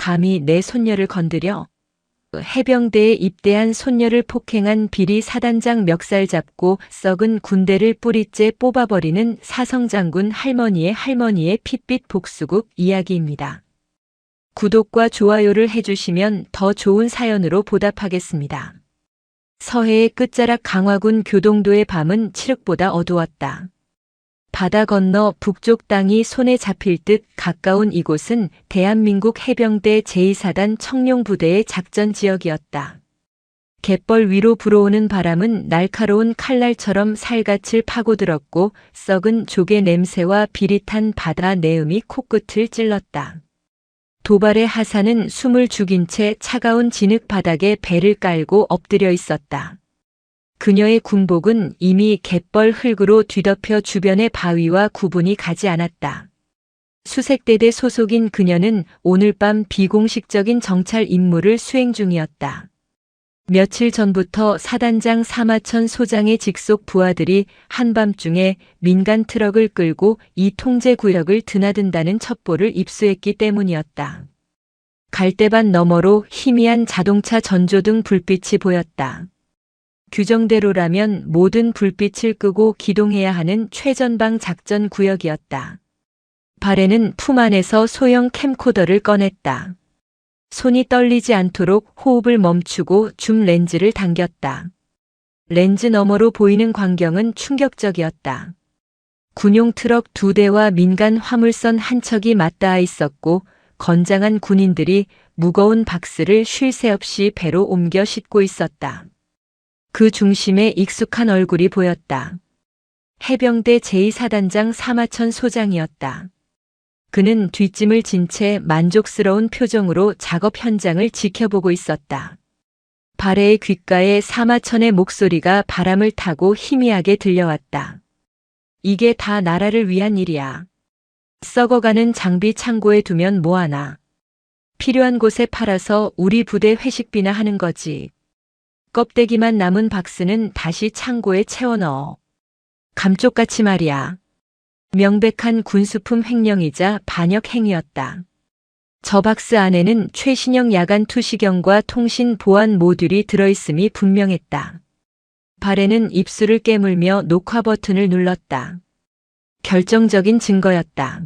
감히 내 손녀를 건드려? 해병대에 입대한 손녀를 폭행한 비리 사단장 멱살 잡고 썩은 군대를 뿌리째 뽑아버리는 사성장군 할머니의 핏빛 복수국 이야기입니다. 구독과 좋아요를 해주시면 더 좋은 사연으로 보답하겠습니다. 서해의 끝자락 강화군 교동도의 밤은 칠흑보다 어두웠다. 바다 건너 북쪽 땅이 손에 잡힐 듯 가까운 이곳은 대한민국 해병대 제2사단 청룡부대의 작전 지역이었다. 갯벌 위로 불어오는 바람은 날카로운 칼날처럼 살갗을 파고들었고 썩은 조개 냄새와 비릿한 바다 내음이 코끝을 찔렀다. 도발의 하사는 숨을 죽인 채 차가운 진흙 바닥에 배를 깔고 엎드려 있었다. 그녀의 군복은 이미 갯벌 흙으로 뒤덮여 주변의 바위와 구분이 가지 않았다. 수색대대 소속인 그녀는 오늘 밤 비공식적인 정찰 임무를 수행 중이었다. 며칠 전부터 사단장 사마천 소장의 직속 부하들이 한밤중에 민간 트럭을 끌고 이 통제구역을 드나든다는 첩보를 입수했기 때문이었다. 갈대밭 너머로 희미한 자동차 전조등 불빛이 보였다. 규정대로라면 모든 불빛을 끄고 기동해야 하는 최전방 작전 구역이었다. 발에는 품 안에서 소형 캠코더를 꺼냈다. 손이 떨리지 않도록 호흡을 멈추고 줌 렌즈를 당겼다. 렌즈 너머로 보이는 광경은 충격적이었다. 군용 트럭 2대와 민간 화물선 한 척이 맞닿아 있었고 건장한 군인들이 무거운 박스를 쉴 새 없이 배로 옮겨 싣고 있었다. 그 중심에 익숙한 얼굴이 보였다. 해병대 제2사단장 사마천 소장이었다. 그는 뒷짐을 진 채 만족스러운 표정으로 작업 현장을 지켜보고 있었다. 발해의 귓가에 사마천의 목소리가 바람을 타고 희미하게 들려왔다. 이게 다 나라를 위한 일이야. 썩어가는 장비 창고에 두면 뭐하나. 필요한 곳에 팔아서 우리 부대 회식비나 하는 거지. 껍데기만 남은 박스는 다시 창고에 채워 넣어. 감쪽같이 말이야. 명백한 군수품 횡령이자 반역 행위였다. 저 박스 안에는 최신형 야간 투시경과 통신 보안 모듈이 들어있음이 분명했다. 발에는 입술을 깨물며 녹화 버튼을 눌렀다. 결정적인 증거였다.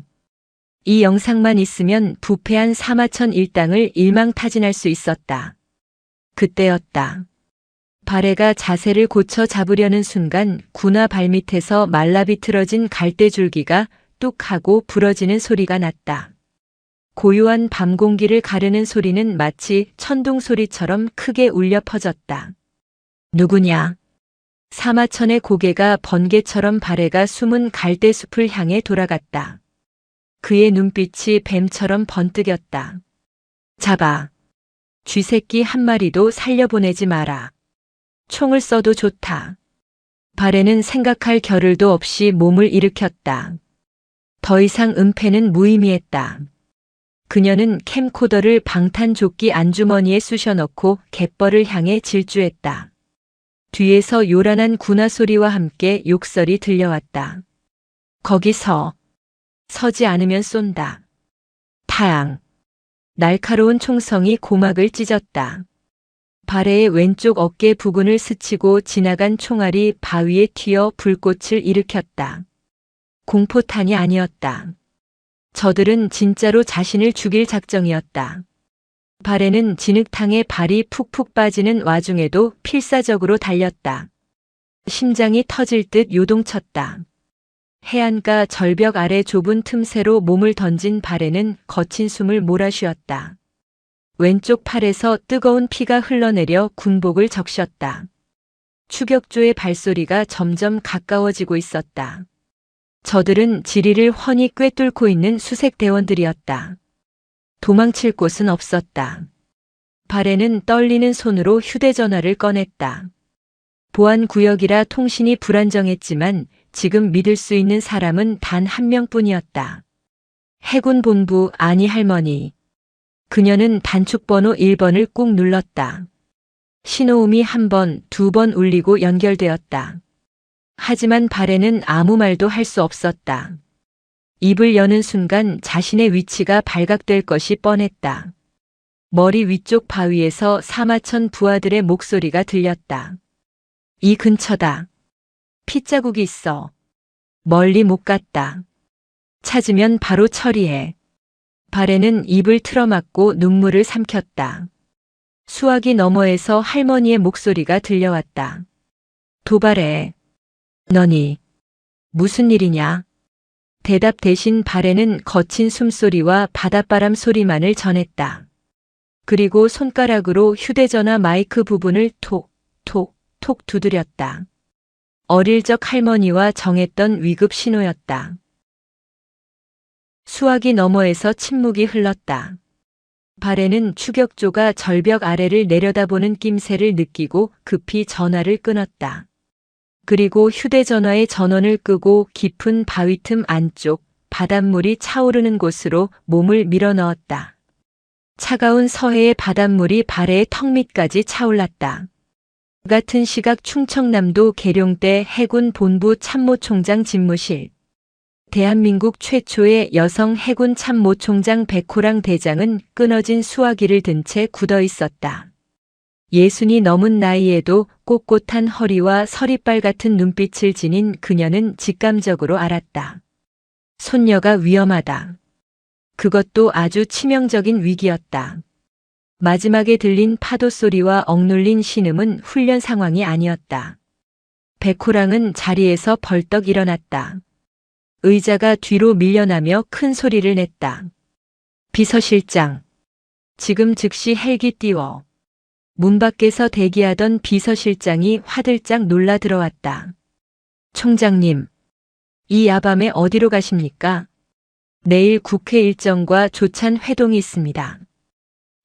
이 영상만 있으면 부패한 사마천 일당을 일망타진할 수 있었다. 그때였다. 발해가 자세를 고쳐 잡으려는 순간 군화 발밑에서 말라비틀어진 갈대줄기가 뚝 하고 부러지는 소리가 났다. 고요한 밤 공기를 가르는 소리는 마치 천둥 소리처럼 크게 울려 퍼졌다. 누구냐? 사마천의 고개가 번개처럼 발해가 숨은 갈대숲을 향해 돌아갔다. 그의 눈빛이 뱀처럼 번뜩였다. 잡아. 쥐새끼 한 마리도 살려보내지 마라. 총을 써도 좋다. 발해는 생각할 겨를도 없이 몸을 일으켰다. 더 이상 은폐는 무의미했다. 그녀는 캠코더를 방탄조끼 안주머니에 쑤셔넣고 갯벌을 향해 질주했다. 뒤에서 요란한 군화 소리와 함께 욕설이 들려왔다. 거기 서지 않으면 쏜다. 타앙. 날카로운 총성이 고막을 찢었다. 발해의 왼쪽 어깨 부근을 스치고 지나간 총알이 바위에 튀어 불꽃을 일으켰다. 공포탄이 아니었다. 저들은 진짜로 자신을 죽일 작정이었다. 발해는 진흙탕에 발이 푹푹 빠지는 와중에도 필사적으로 달렸다. 심장이 터질 듯 요동쳤다. 해안가 절벽 아래 좁은 틈새로 몸을 던진 발해는 거친 숨을 몰아쉬었다. 왼쪽 팔에서 뜨거운 피가 흘러내려 군복을 적셨다. 추격조의 발소리가 점점 가까워지고 있었다. 저들은 지리를 훤히 꿰뚫고 있는 수색대원들이었다. 도망칠 곳은 없었다. 발해는 떨리는 손으로 휴대전화를 꺼냈다. 보안구역이라 통신이 불안정했지만 지금 믿을 수 있는 사람은 단 한 명뿐이었다. 해군 본부 아니 할머니. 그녀는 단축번호 1번을 꾹 눌렀다. 신호음이 한 번, 2번 울리고 연결되었다. 하지만 발해는 아무 말도 할 수 없었다. 입을 여는 순간 자신의 위치가 발각될 것이 뻔했다. 머리 위쪽 바위에서 사마천 부하들의 목소리가 들렸다. 이 근처다. 핏자국이 있어. 멀리 못 갔다. 찾으면 바로 처리해. 발에는 입을 틀어막고 눈물을 삼켰다. 수화기 너머에서 할머니의 목소리가 들려왔다. 도발해. 너니 무슨 일이냐? 대답 대신 발에는 거친 숨소리와 바닷바람 소리만을 전했다. 그리고 손가락으로 휴대전화 마이크 부분을 톡, 톡, 톡 두드렸다. 어릴 적 할머니와 정했던 위급 신호였다. 수화기 너머에서 침묵이 흘렀다. 발에는 추격조가 절벽 아래를 내려다보는 낌새를 느끼고 급히 전화를 끊었다. 그리고 휴대전화의 전원을 끄고 깊은 바위 틈 안쪽 바닷물이 차오르는 곳으로 몸을 밀어넣었다. 차가운 서해의 바닷물이 발의 턱 밑까지 차올랐다. 같은 시각 충청남도 계룡대 해군 본부 참모총장 집무실. 대한민국 최초의 여성 해군 참모총장 백호랑 대장은 끊어진 수화기를 든 채 굳어 있었다. 60이 넘은 나이에도 꼿꼿한 허리와 서리빨 같은 눈빛을 지닌 그녀는 직감적으로 알았다. 손녀가 위험하다. 그것도 아주 치명적인 위기였다. 마지막에 들린 파도 소리와 억눌린 신음은 훈련 상황이 아니었다. 백호랑은 자리에서 벌떡 일어났다. 의자가 뒤로 밀려나며 큰 소리를 냈다. 비서실장. 지금 즉시 헬기 띄워. 문 밖에서 대기하던 비서실장이 화들짝 놀라 들어왔다. 총장님, 이 야밤에 어디로 가십니까? 내일 국회 일정과 조찬 회동이 있습니다.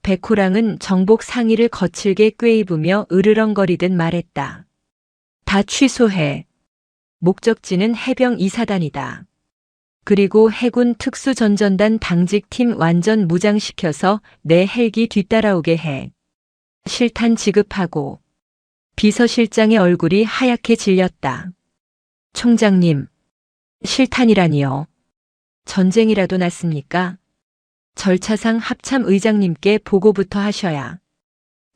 백호랑은 정복 상의를 거칠게 꿰입으며 으르렁거리듯 말했다. 다 취소해. 목적지는 해병 2사단이다. 그리고 해군 특수전전단 당직팀 완전 무장시켜서 내 헬기 뒤따라오게 해. 실탄 지급하고. 비서실장의 얼굴이 하얗게 질렸다. 총장님, 실탄이라니요. 전쟁이라도 났습니까? 절차상 합참 의장님께 보고부터 하셔야.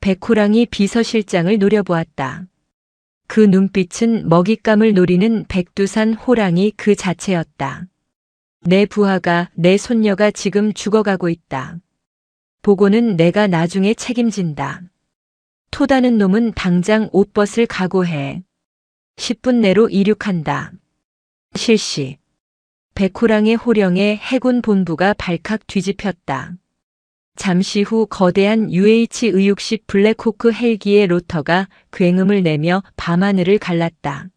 백호랑이 비서실장을 노려보았다. 그 눈빛은 먹잇감을 노리는 백두산 호랑이 그 자체였다. 내 부하가, 내 손녀가 지금 죽어가고 있다. 보고는 내가 나중에 책임진다. 토다는 놈은 당장 옷벗을 각오해. 10분 내로 이륙한다. 실시. 백호랑의 호령에 해군 본부가 발칵 뒤집혔다. 잠시 후 거대한 UH-의육식 블랙호크 헬기의 로터가 굉음을 내며 밤하늘을 갈랐다.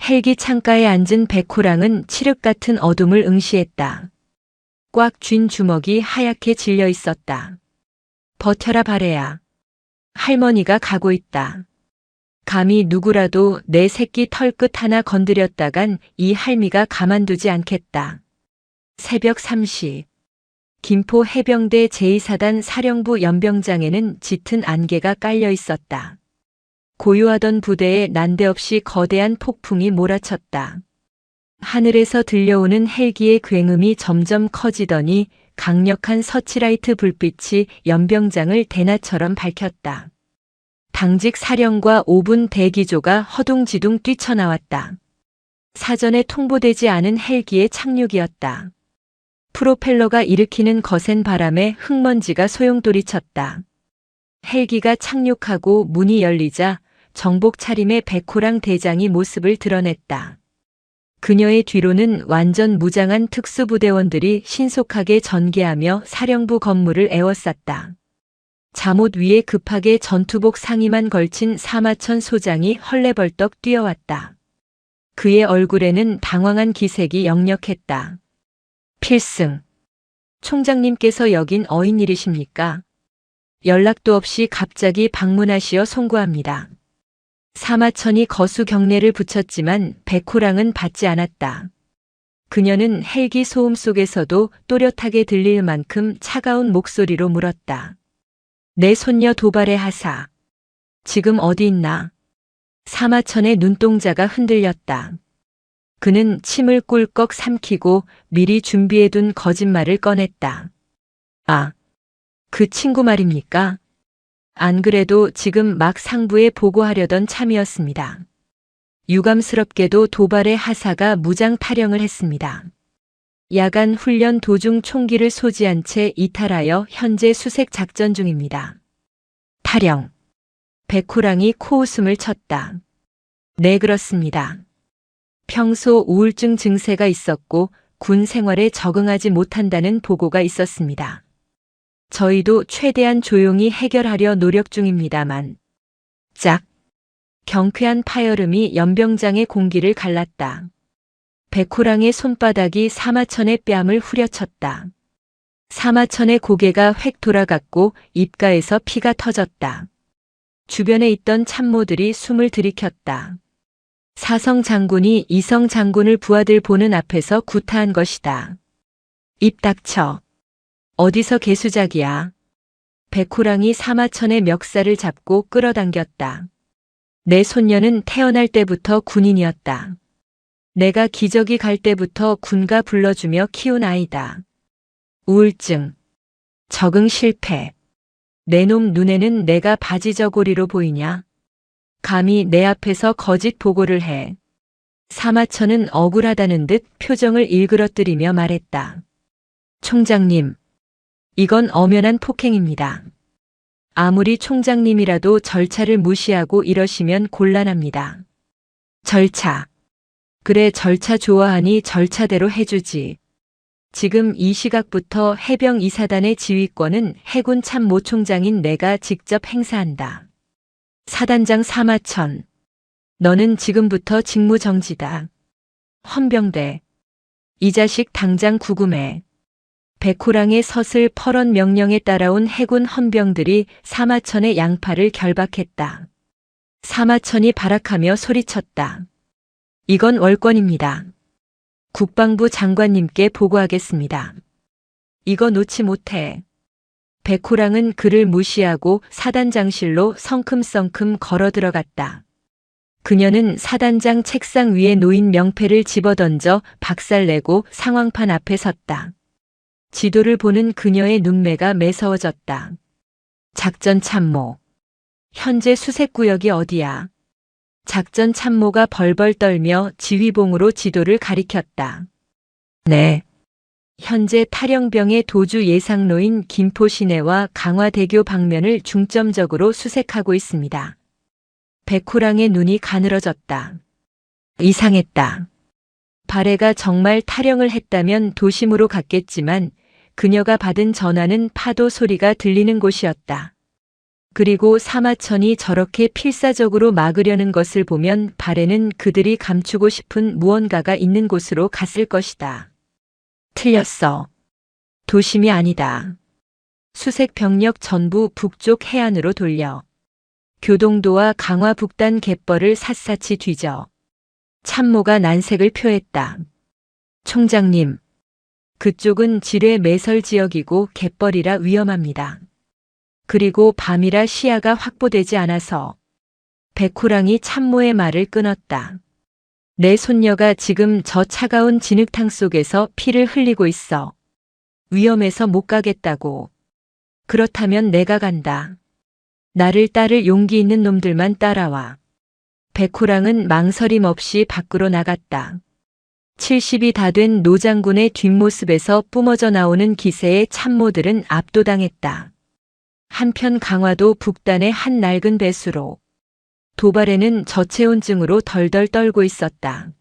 헬기 창가에 앉은 백호랑은 칠흑 같은 어둠을 응시했다. 꽉 쥔 주먹이 하얗게 질려 있었다. 버텨라 바래야. 할머니가 가고 있다. 감히 누구라도 내 새끼 털끝 하나 건드렸다간 이 할미가 가만두지 않겠다. 새벽 3시. 김포 해병대 제2사단 사령부 연병장에는 짙은 안개가 깔려 있었다. 고요하던 부대에 난데없이 거대한 폭풍이 몰아쳤다. 하늘에서 들려오는 헬기의 굉음이 점점 커지더니 강력한 서치라이트 불빛이 연병장을 대낮처럼 밝혔다. 당직 사령과 5분 대기조가 허둥지둥 뛰쳐나왔다. 사전에 통보되지 않은 헬기의 착륙이었다. 프로펠러가 일으키는 거센 바람에 흙먼지가 소용돌이쳤다. 헬기가 착륙하고 문이 열리자 정복 차림의 백호랑 대장이 모습을 드러냈다. 그녀의 뒤로는 완전 무장한 특수부대원들이 신속하게 전개하며 사령부 건물을 에워쌌다. 잠옷 위에 급하게 전투복 상의만 걸친 사마천 소장이 헐레벌떡 뛰어왔다. 그의 얼굴에는 당황한 기색이 역력했다. 필승. 총장님께서 여긴 어인 일이십니까? 연락도 없이 갑자기 방문하시어 송구합니다. 사마천이 거수 경례를 붙였지만 백호랑은 받지 않았다. 그녀는 헬기 소음 속에서도 또렷하게 들릴 만큼 차가운 목소리로 물었다. 내 손녀 도발의 하사. 지금 어디 있나? 사마천의 눈동자가 흔들렸다. 그는 침을 꿀꺽 삼키고 미리 준비해둔 거짓말을 꺼냈다. 아, 그 친구 말입니까? 안 그래도 지금 막 상부에 보고하려던 참이었습니다. 유감스럽게도 도발의 하사가 무장 탈영을 했습니다. 야간 훈련 도중 총기를 소지한 채 이탈하여 현재 수색 작전 중입니다. 탈영. 백호랑이 코웃음을 쳤다. 네, 그렇습니다. 평소 우울증 증세가 있었고 군 생활에 적응하지 못한다는 보고가 있었습니다. 저희도 최대한 조용히 해결하려 노력 중입니다만. 짝. 경쾌한 파열음이 연병장의 공기를 갈랐다. 백호랑의 손바닥이 사마천의 뺨을 후려쳤다. 사마천의 고개가 획 돌아갔고 입가에서 피가 터졌다. 주변에 있던 참모들이 숨을 들이켰다. 사성 장군이 이성 장군을 부하들 보는 앞에서 구타한 것이다. 입 닥쳐. 어디서 개수작이야. 백호랑이 사마천의 멱살을 잡고 끌어당겼다. 내 손녀는 태어날 때부터 군인이었다. 내가 기저귀 갈 때부터 군가 불러주며 키운 아이다. 우울증. 적응 실패. 내 놈 눈에는 내가 바지저고리로 보이냐? 감히 내 앞에서 거짓 보고를 해. 사마천은 억울하다는 듯 표정을 일그러뜨리며 말했다. 총장님, 이건 엄연한 폭행입니다. 아무리 총장님이라도 절차를 무시하고 이러시면 곤란합니다. 절차. 그래, 절차 좋아하니 절차대로 해주지. 지금 이 시각부터 해병 이사단의 지휘권은 해군 참모총장인 내가 직접 행사한다. 사단장 사마천. 너는 지금부터 직무정지다. 헌병대. 이 자식 당장 구금해. 백호랑의 서슬 퍼런 명령에 따라온 해군 헌병들이 사마천의 양팔을 결박했다. 사마천이 발악하며 소리쳤다. 이건 월권입니다. 국방부 장관님께 보고하겠습니다. 이거 놓지 못해. 백호랑은 그를 무시하고 사단장실로 성큼성큼 걸어 들어갔다. 그녀는 사단장 책상 위에 놓인 명패를 집어던져 박살내고 상황판 앞에 섰다. 지도를 보는 그녀의 눈매가 매서워졌다. 작전 참모. 현재 수색구역이 어디야? 작전 참모가 벌벌 떨며 지휘봉으로 지도를 가리켰다. 네. 현재 탈영병의 도주 예상로인 김포 시내와 강화대교 방면을 중점적으로 수색하고 있습니다. 백호랑의 눈이 가늘어졌다. 이상했다. 발해가 정말 탈영을 했다면 도심으로 갔겠지만 그녀가 받은 전화는 파도 소리가 들리는 곳이었다. 그리고 사마천이 저렇게 필사적으로 막으려는 것을 보면 발해는 그들이 감추고 싶은 무언가가 있는 곳으로 갔을 것이다. 틀렸어. 도심이 아니다. 수색 병력 전부 북쪽 해안으로 돌려 교동도와 강화 북단 갯벌을 샅샅이 뒤져 참모가 난색을 표했다. 총장님, 그쪽은 지뢰 매설 지역이고 갯벌이라 위험합니다. 그리고 밤이라 시야가 확보되지 않아서. 백호랑이 참모의 말을 끊었다. 내 손녀가 지금 저 차가운 진흙탕 속에서 피를 흘리고 있어. 위험해서 못 가겠다고. 그렇다면 내가 간다. 나를 따를 용기 있는 놈들만 따라와. 백호랑은 망설임 없이 밖으로 나갔다. 70이 다 된 노장군의 뒷모습에서 뿜어져 나오는 기세에 참모들은 압도당했다. 한편 강화도 북단의 한 낡은 배수로 도발에는 저체온증으로 덜덜 떨고 있었다.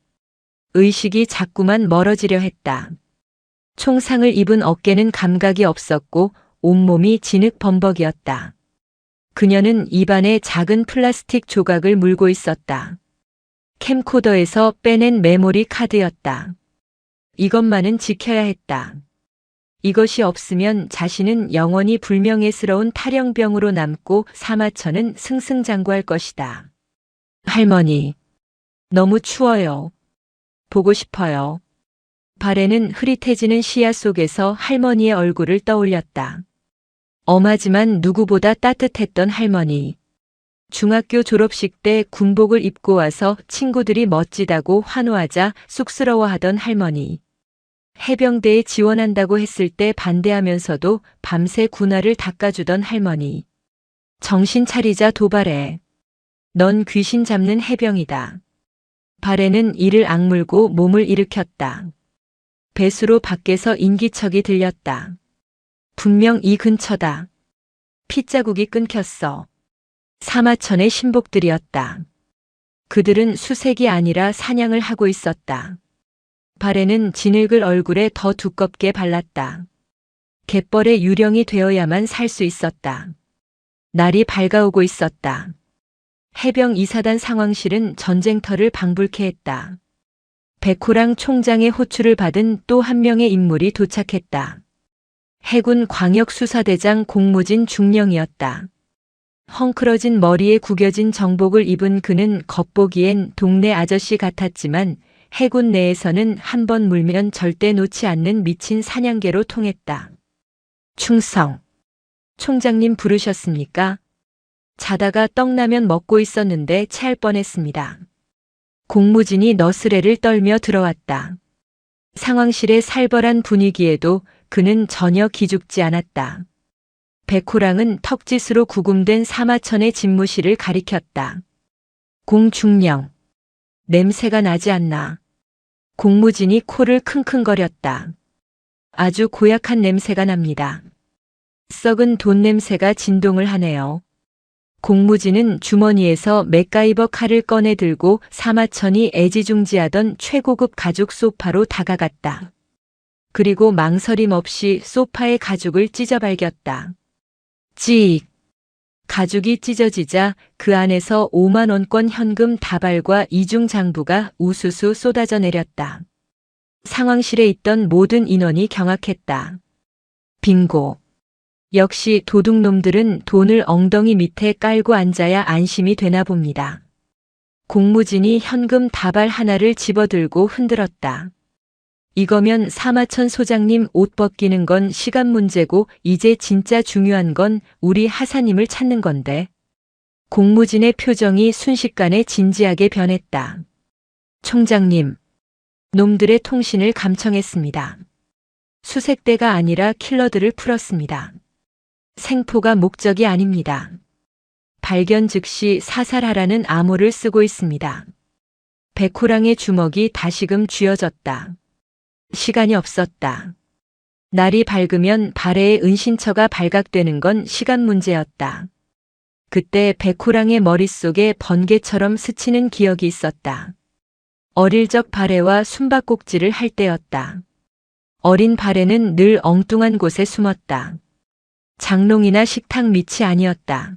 의식이 자꾸만 멀어지려 했다. 총상을 입은 어깨는 감각이 없었고 온몸이 진흙 범벅이었다. 그녀는 입안에 작은 플라스틱 조각을 물고 있었다. 캠코더에서 빼낸 메모리 카드였다. 이것만은 지켜야 했다. 이것이 없으면 자신은 영원히 불명예스러운 탈영병으로 남고 사마천은 승승장구할 것이다. 할머니, 너무 추워요. 보고 싶어요. 발에는 흐릿해지는 시야 속에서 할머니의 얼굴을 떠올렸다. 엄하지만 누구보다 따뜻했던 할머니. 중학교 졸업식 때 군복을 입고 와서 친구들이 멋지다고 환호하자 쑥스러워하던 할머니. 해병대에 지원한다고 했을 때 반대하면서도 밤새 군화를 닦아주던 할머니. 정신 차리자 도발해. 넌 귀신 잡는 해병이다. 발에는 이를 악물고 몸을 일으켰다. 배수로 밖에서 인기척이 들렸다. 분명 이 근처다. 핏자국이 끊겼어. 사마천의 신복들이었다. 그들은 수색이 아니라 사냥을 하고 있었다. 발에는 진흙을 얼굴에 더 두껍게 발랐다. 갯벌의 유령이 되어야만 살 수 있었다. 날이 밝아오고 있었다. 해병 이사단 상황실은 전쟁터를 방불케 했다. 백호랑 총장의 호출을 받은 또 한 명의 인물이 도착했다. 해군 광역수사대장 공무진 중령이었다. 헝클어진 머리에 구겨진 정복을 입은 그는 겉보기엔 동네 아저씨 같았지만 해군 내에서는 한 번 물면 절대 놓지 않는 미친 사냥개로 통했다. 충성. 총장님 부르셨습니까? 자다가 떡라면 먹고 있었는데 체할 뻔했습니다. 공무진이 너스레를 떨며 들어왔다. 상황실의 살벌한 분위기에도 그는 전혀 기죽지 않았다. 백호랑은 턱짓으로 구금된 사마천의 집무실을 가리켰다. 공중령. 냄새가 나지 않나. 공무진이 코를 킁킁거렸다. 아주 고약한 냄새가 납니다. 썩은 돈 냄새가 진동을 하네요. 공무진은 주머니에서 맥가이버 칼을 꺼내 들고 사마천이 애지중지하던 최고급 가죽 소파로 다가갔다. 그리고 망설임 없이 소파의 가죽을 찢어발겼다. 찍! 가죽이 찢어지자 그 안에서 5만 원권 현금 다발과 이중장부가 우수수 쏟아져 내렸다. 상황실에 있던 모든 인원이 경악했다. 빙고. 역시 도둑놈들은 돈을 엉덩이 밑에 깔고 앉아야 안심이 되나 봅니다. 공무진이 현금 다발 하나를 집어들고 흔들었다. 이거면 사마천 소장님 옷 벗기는 건 시간 문제고 이제 진짜 중요한 건 우리 하사님을 찾는 건데. 공무진의 표정이 순식간에 진지하게 변했다. 총장님, 놈들의 통신을 감청했습니다. 수색대가 아니라 킬러들을 풀었습니다. 생포가 목적이 아닙니다. 발견 즉시 사살하라는 암호를 쓰고 있습니다. 백호랑의 주먹이 다시금 쥐어졌다. 시간이 없었다. 날이 밝으면 발해의 은신처가 발각되는 건 시간 문제였다. 그때 백호랑의 머릿속에 번개처럼 스치는 기억이 있었다. 어릴 적 발해와 숨바꼭질을 할 때였다. 어린 발해는 늘 엉뚱한 곳에 숨었다. 장롱이나 식탁 밑이 아니었다.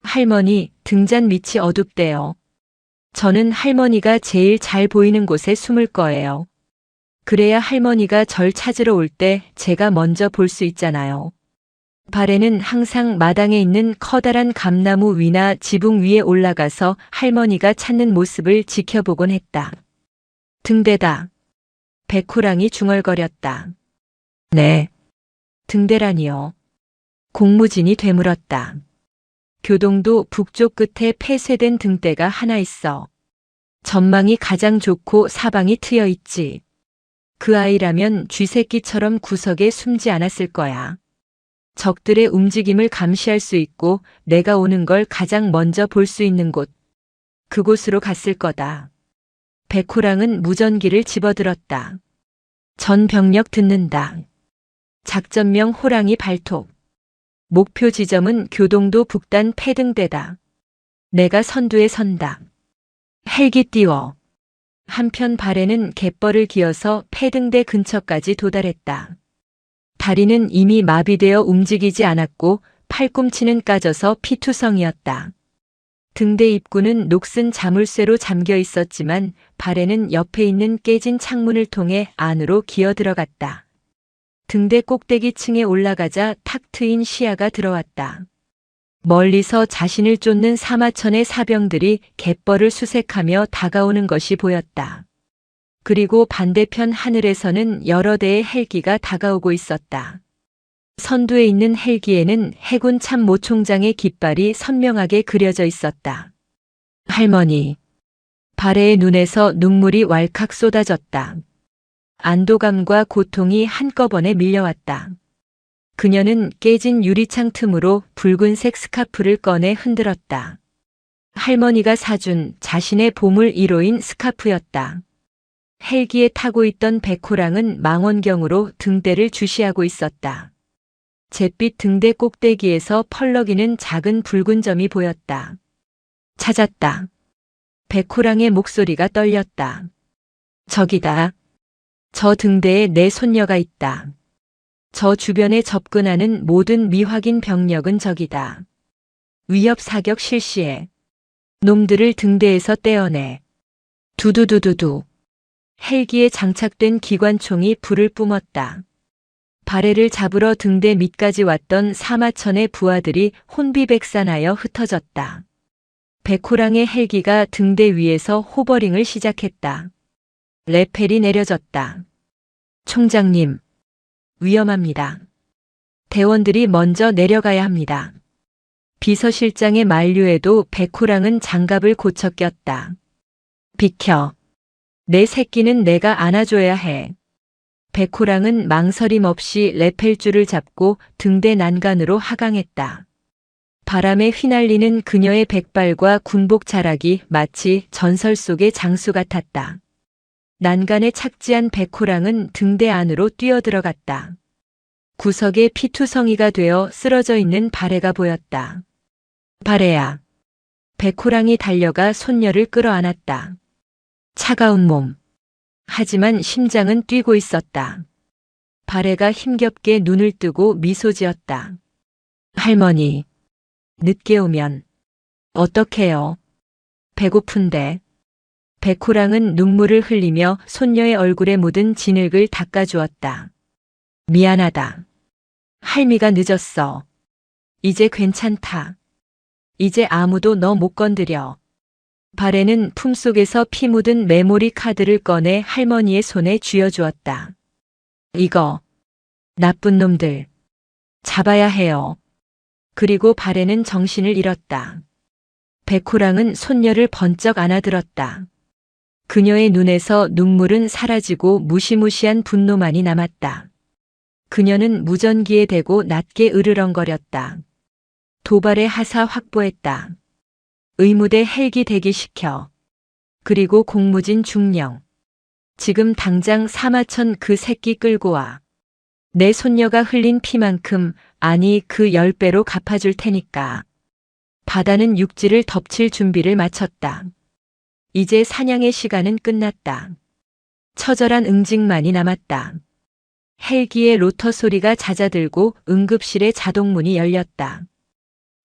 할머니, 등잔 밑이 어둡대요. 저는 할머니가 제일 잘 보이는 곳에 숨을 거예요. 그래야 할머니가 절 찾으러 올 때 제가 먼저 볼 수 있잖아요. 발에는 항상 마당에 있는 커다란 감나무 위나 지붕 위에 올라가서 할머니가 찾는 모습을 지켜보곤 했다. 등대다. 백호랑이 중얼거렸다. 네. 등대라니요. 공무진이 되물었다. 교동도 북쪽 끝에 폐쇄된 등대가 하나 있어. 전망이 가장 좋고 사방이 트여 있지. 그 아이라면 쥐새끼처럼 구석에 숨지 않았을 거야. 적들의 움직임을 감시할 수 있고 내가 오는 걸 가장 먼저 볼 수 있는 곳. 그곳으로 갔을 거다. 백호랑은 무전기를 집어들었다. 전 병력 듣는다. 작전명 호랑이 발톱. 목표 지점은 교동도 북단 폐등대다. 내가 선두에 선다. 헬기 띄워. 한편 발에는 갯벌을 기어서 폐등대 근처까지 도달했다. 다리는 이미 마비되어 움직이지 않았고 팔꿈치는 까져서 피투성이었다. 등대 입구는 녹슨 자물쇠로 잠겨 있었지만 발에는 옆에 있는 깨진 창문을 통해 안으로 기어 들어갔다. 등대 꼭대기층에 올라가자 탁 트인 시야가 들어왔다. 멀리서 자신을 쫓는 사마천의 사병들이 갯벌을 수색하며 다가오는 것이 보였다. 그리고 반대편 하늘에서는 여러 대의 헬기가 다가오고 있었다. 선두에 있는 헬기에는 해군 참모총장의 깃발이 선명하게 그려져 있었다. 할머니. 발해의 눈에서 눈물이 왈칵 쏟아졌다. 안도감과 고통이 한꺼번에 밀려왔다. 그녀는 깨진 유리창 틈으로 붉은색 스카프를 꺼내 흔들었다. 할머니가 사준 자신의 보물 1호인 스카프였다. 헬기에 타고 있던 백호랑은 망원경으로 등대를 주시하고 있었다. 잿빛 등대 꼭대기에서 펄럭이는 작은 붉은 점이 보였다. 찾았다. 백호랑의 목소리가 떨렸다. 저기다. 저 등대에 내 손녀가 있다. 저 주변에 접근하는 모든 미확인 병력은 적이다. 위협 사격 실시해. 놈들을 등대에서 떼어내. 두두두두두. 헬기에 장착된 기관총이 불을 뿜었다. 바레를 잡으러 등대 밑까지 왔던 사마천의 부하들이 혼비백산하여 흩어졌다. 백호랑의 헬기가 등대 위에서 호버링을 시작했다. 레펠이 내려졌다. 총장님, 위험합니다. 대원들이 먼저 내려가야 합니다. 비서실장의 만류에도 백호랑은 장갑을 고쳐 꼈다. 비켜. 내 새끼는 내가 안아줘야 해. 백호랑은 망설임 없이 레펠줄을 잡고 등대 난간으로 하강했다. 바람에 휘날리는 그녀의 백발과 군복 자락이 마치 전설 속의 장수 같았다. 난간에 착지한 백호랑은 등대 안으로 뛰어들어갔다. 구석에 피투성이가 되어 쓰러져 있는 바레가 보였다. 바레야. 백호랑이 달려가 손녀를 끌어안았다. 차가운 몸. 하지만 심장은 뛰고 있었다. 바레가 힘겹게 눈을 뜨고 미소 지었다. 할머니. 늦게 오면 어떡해요? 배고픈데. 백호랑은 눈물을 흘리며 손녀의 얼굴에 묻은 진흙을 닦아주었다. 미안하다. 할미가 늦었어. 이제 괜찮다. 이제 아무도 너 못 건드려. 바레는 품속에서 피 묻은 메모리 카드를 꺼내 할머니의 손에 쥐어주었다. 이거. 나쁜 놈들. 잡아야 해요. 그리고 바레는 정신을 잃었다. 백호랑은 손녀를 번쩍 안아들었다. 그녀의 눈에서 눈물은 사라지고 무시무시한 분노만이 남았다. 그녀는 무전기에 대고 낮게 으르렁거렸다. 도발의 하사 확보했다. 의무대 헬기 대기시켜. 그리고 공무진 중령. 지금 당장 사마천 그 새끼 끌고 와. 내 손녀가 흘린 피만큼, 아니 그 10배로 갚아줄 테니까. 바다는 육지를 덮칠 준비를 마쳤다. 이제 사냥의 시간은 끝났다. 처절한 응징만이 남았다. 헬기의 로터 소리가 잦아들고 응급실의 자동문이 열렸다.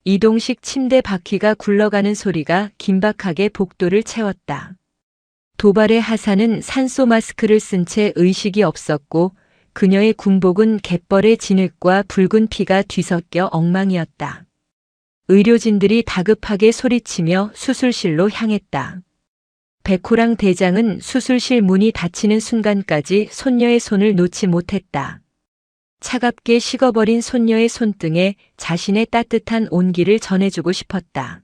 이동식 침대 바퀴가 굴러가는 소리가 긴박하게 복도를 채웠다. 도발의 하사는 산소 마스크를 쓴 채 의식이 없었고 그녀의 군복은 갯벌의 진흙과 붉은 피가 뒤섞여 엉망이었다. 의료진들이 다급하게 소리치며 수술실로 향했다. 백호랑 대장은 수술실 문이 닫히는 순간까지 손녀의 손을 놓지 못했다. 차갑게 식어버린 손녀의 손등에 자신의 따뜻한 온기를 전해주고 싶었다.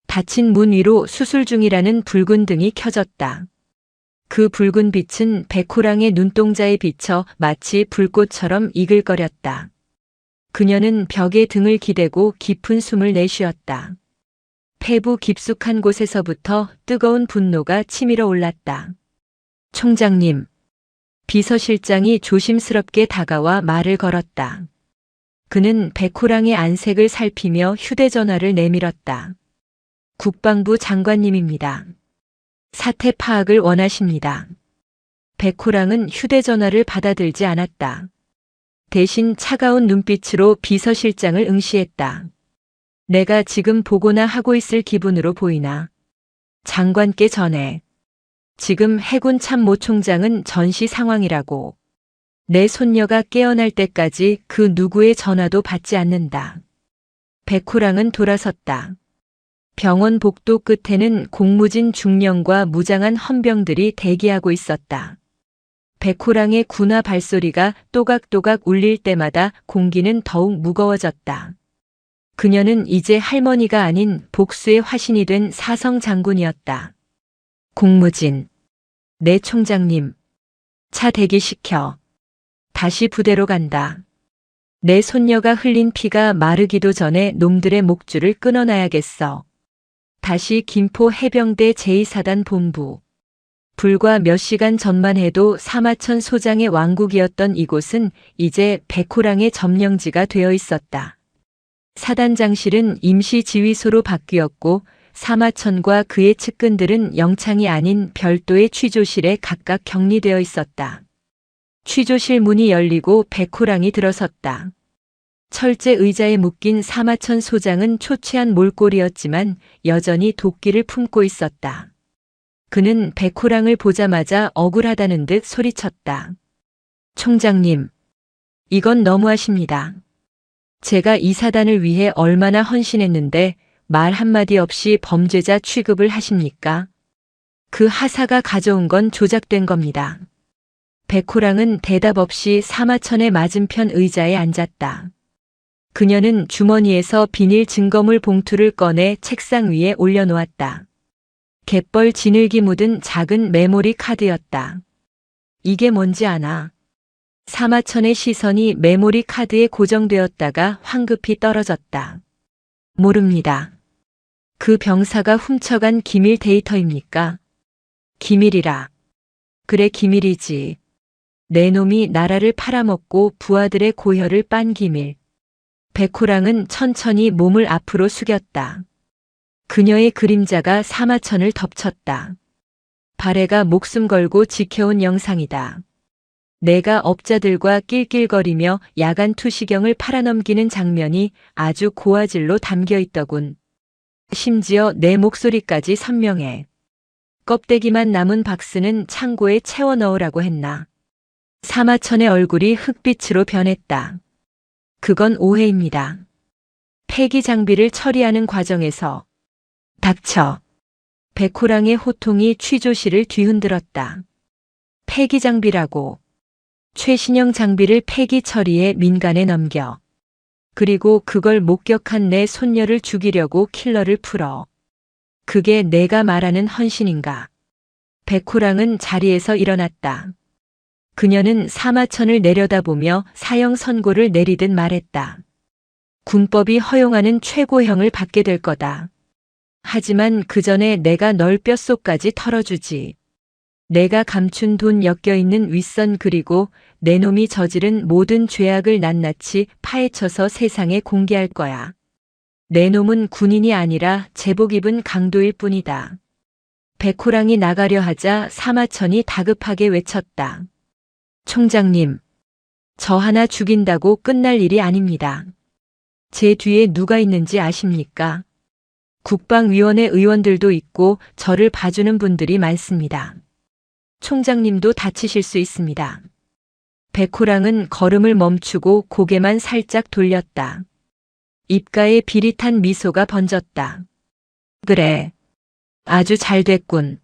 닫힌 문 위로 수술 중이라는 붉은 등이 켜졌다. 그 붉은 빛은 백호랑의 눈동자에 비쳐 마치 불꽃처럼 이글거렸다. 그녀는 벽에 등을 기대고 깊은 숨을 내쉬었다. 폐부 깊숙한 곳에서부터 뜨거운 분노가 치밀어 올랐다. 총장님. 비서실장이 조심스럽게 다가와 말을 걸었다. 그는 백호랑의 안색을 살피며 휴대전화를 내밀었다. 국방부 장관님입니다. 사태 파악을 원하십니다. 백호랑은 휴대전화를 받아들지 않았다. 대신 차가운 눈빛으로 비서실장을 응시했다. 내가 지금 보고나 하고 있을 기분으로 보이나? 장관께 전해. 지금 해군 참모총장은 전시 상황이라고. 내 손녀가 깨어날 때까지 그 누구의 전화도 받지 않는다. 백호랑은 돌아섰다. 병원 복도 끝에는 공무진 중령과 무장한 헌병들이 대기하고 있었다. 백호랑의 군화 발소리가 또각또각 울릴 때마다 공기는 더욱 무거워졌다. 그녀는 이제 할머니가 아닌 복수의 화신이 된 사성 장군이었다. 공무진. 내 총장님. 차 대기시켜. 다시 부대로 간다. 내 손녀가 흘린 피가 마르기도 전에 놈들의 목줄을 끊어놔야겠어. 다시 김포 해병대 제2사단 본부. 불과 몇 시간 전만 해도 사마천 소장의 왕국이었던 이곳은 이제 백호랑의 점령지가 되어 있었다. 사단장실은 임시 지휘소로 바뀌었고 사마천과 그의 측근들은 영창이 아닌 별도의 취조실에 각각 격리되어 있었다. 취조실 문이 열리고 백호랑이 들어섰다. 철제 의자에 묶인 사마천 소장은 초췌한 몰골이었지만 여전히 도끼를 품고 있었다. 그는 백호랑을 보자마자 억울하다는 듯 소리쳤다. 총장님, 이건 너무하십니다. 제가 이 사단을 위해 얼마나 헌신했는데 말 한마디 없이 범죄자 취급을 하십니까? 그 하사가 가져온 건 조작된 겁니다. 백호랑은 대답 없이 사마천의 맞은편 의자에 앉았다. 그녀는 주머니에서 비닐 증거물 봉투를 꺼내 책상 위에 올려놓았다. 갯벌 진흙이 묻은 작은 메모리 카드였다. 이게 뭔지 아나? 사마천의 시선이 메모리 카드에 고정되었다가 황급히 떨어졌다. 모릅니다. 그 병사가 훔쳐간 기밀 데이터입니까? 기밀이라. 그래, 기밀이지. 내 놈이 나라를 팔아먹고 부하들의 고혈을 빤 기밀. 백호랑은 천천히 몸을 앞으로 숙였다. 그녀의 그림자가 사마천을 덮쳤다. 발해가 목숨 걸고 지켜온 영상이다. 내가 업자들과 낄낄거리며 야간 투시경을 팔아넘기는 장면이 아주 고화질로 담겨 있더군. 심지어 내 목소리까지 선명해. 껍데기만 남은 박스는 창고에 채워 넣으라고 했나. 사마천의 얼굴이 흑빛으로 변했다. 그건 오해입니다. 폐기 장비를 처리하는 과정에서. 닥쳐. 백호랑의 호통이 취조실을 뒤흔들었다. 폐기 장비라고. 최신형 장비를 폐기 처리해 민간에 넘겨. 그리고 그걸 목격한 내 손녀를 죽이려고 킬러를 풀어. 그게 내가 말하는 헌신인가? 백호랑은 자리에서 일어났다. 그녀는 사마천을 내려다보며 사형 선고를 내리듯 말했다. 군법이 허용하는 최고형을 받게 될 거다. 하지만 그 전에 내가 널 뼛속까지 털어주지. 내가 감춘 돈 엮여있는 윗선 그리고 내 놈이 저지른 모든 죄악을 낱낱이 파헤쳐서 세상에 공개할 거야. 내 놈은 군인이 아니라 제복 입은 강도일 뿐이다. 백호랑이 나가려 하자 사마천이 다급하게 외쳤다. 총장님, 저 하나 죽인다고 끝날 일이 아닙니다. 제 뒤에 누가 있는지 아십니까? 국방위원회 의원들도 있고 저를 봐주는 분들이 많습니다. 총장님도 다치실 수 있습니다. 백호랑은 걸음을 멈추고 고개만 살짝 돌렸다. 입가에 비릿한 미소가 번졌다. 그래. 아주 잘 됐군.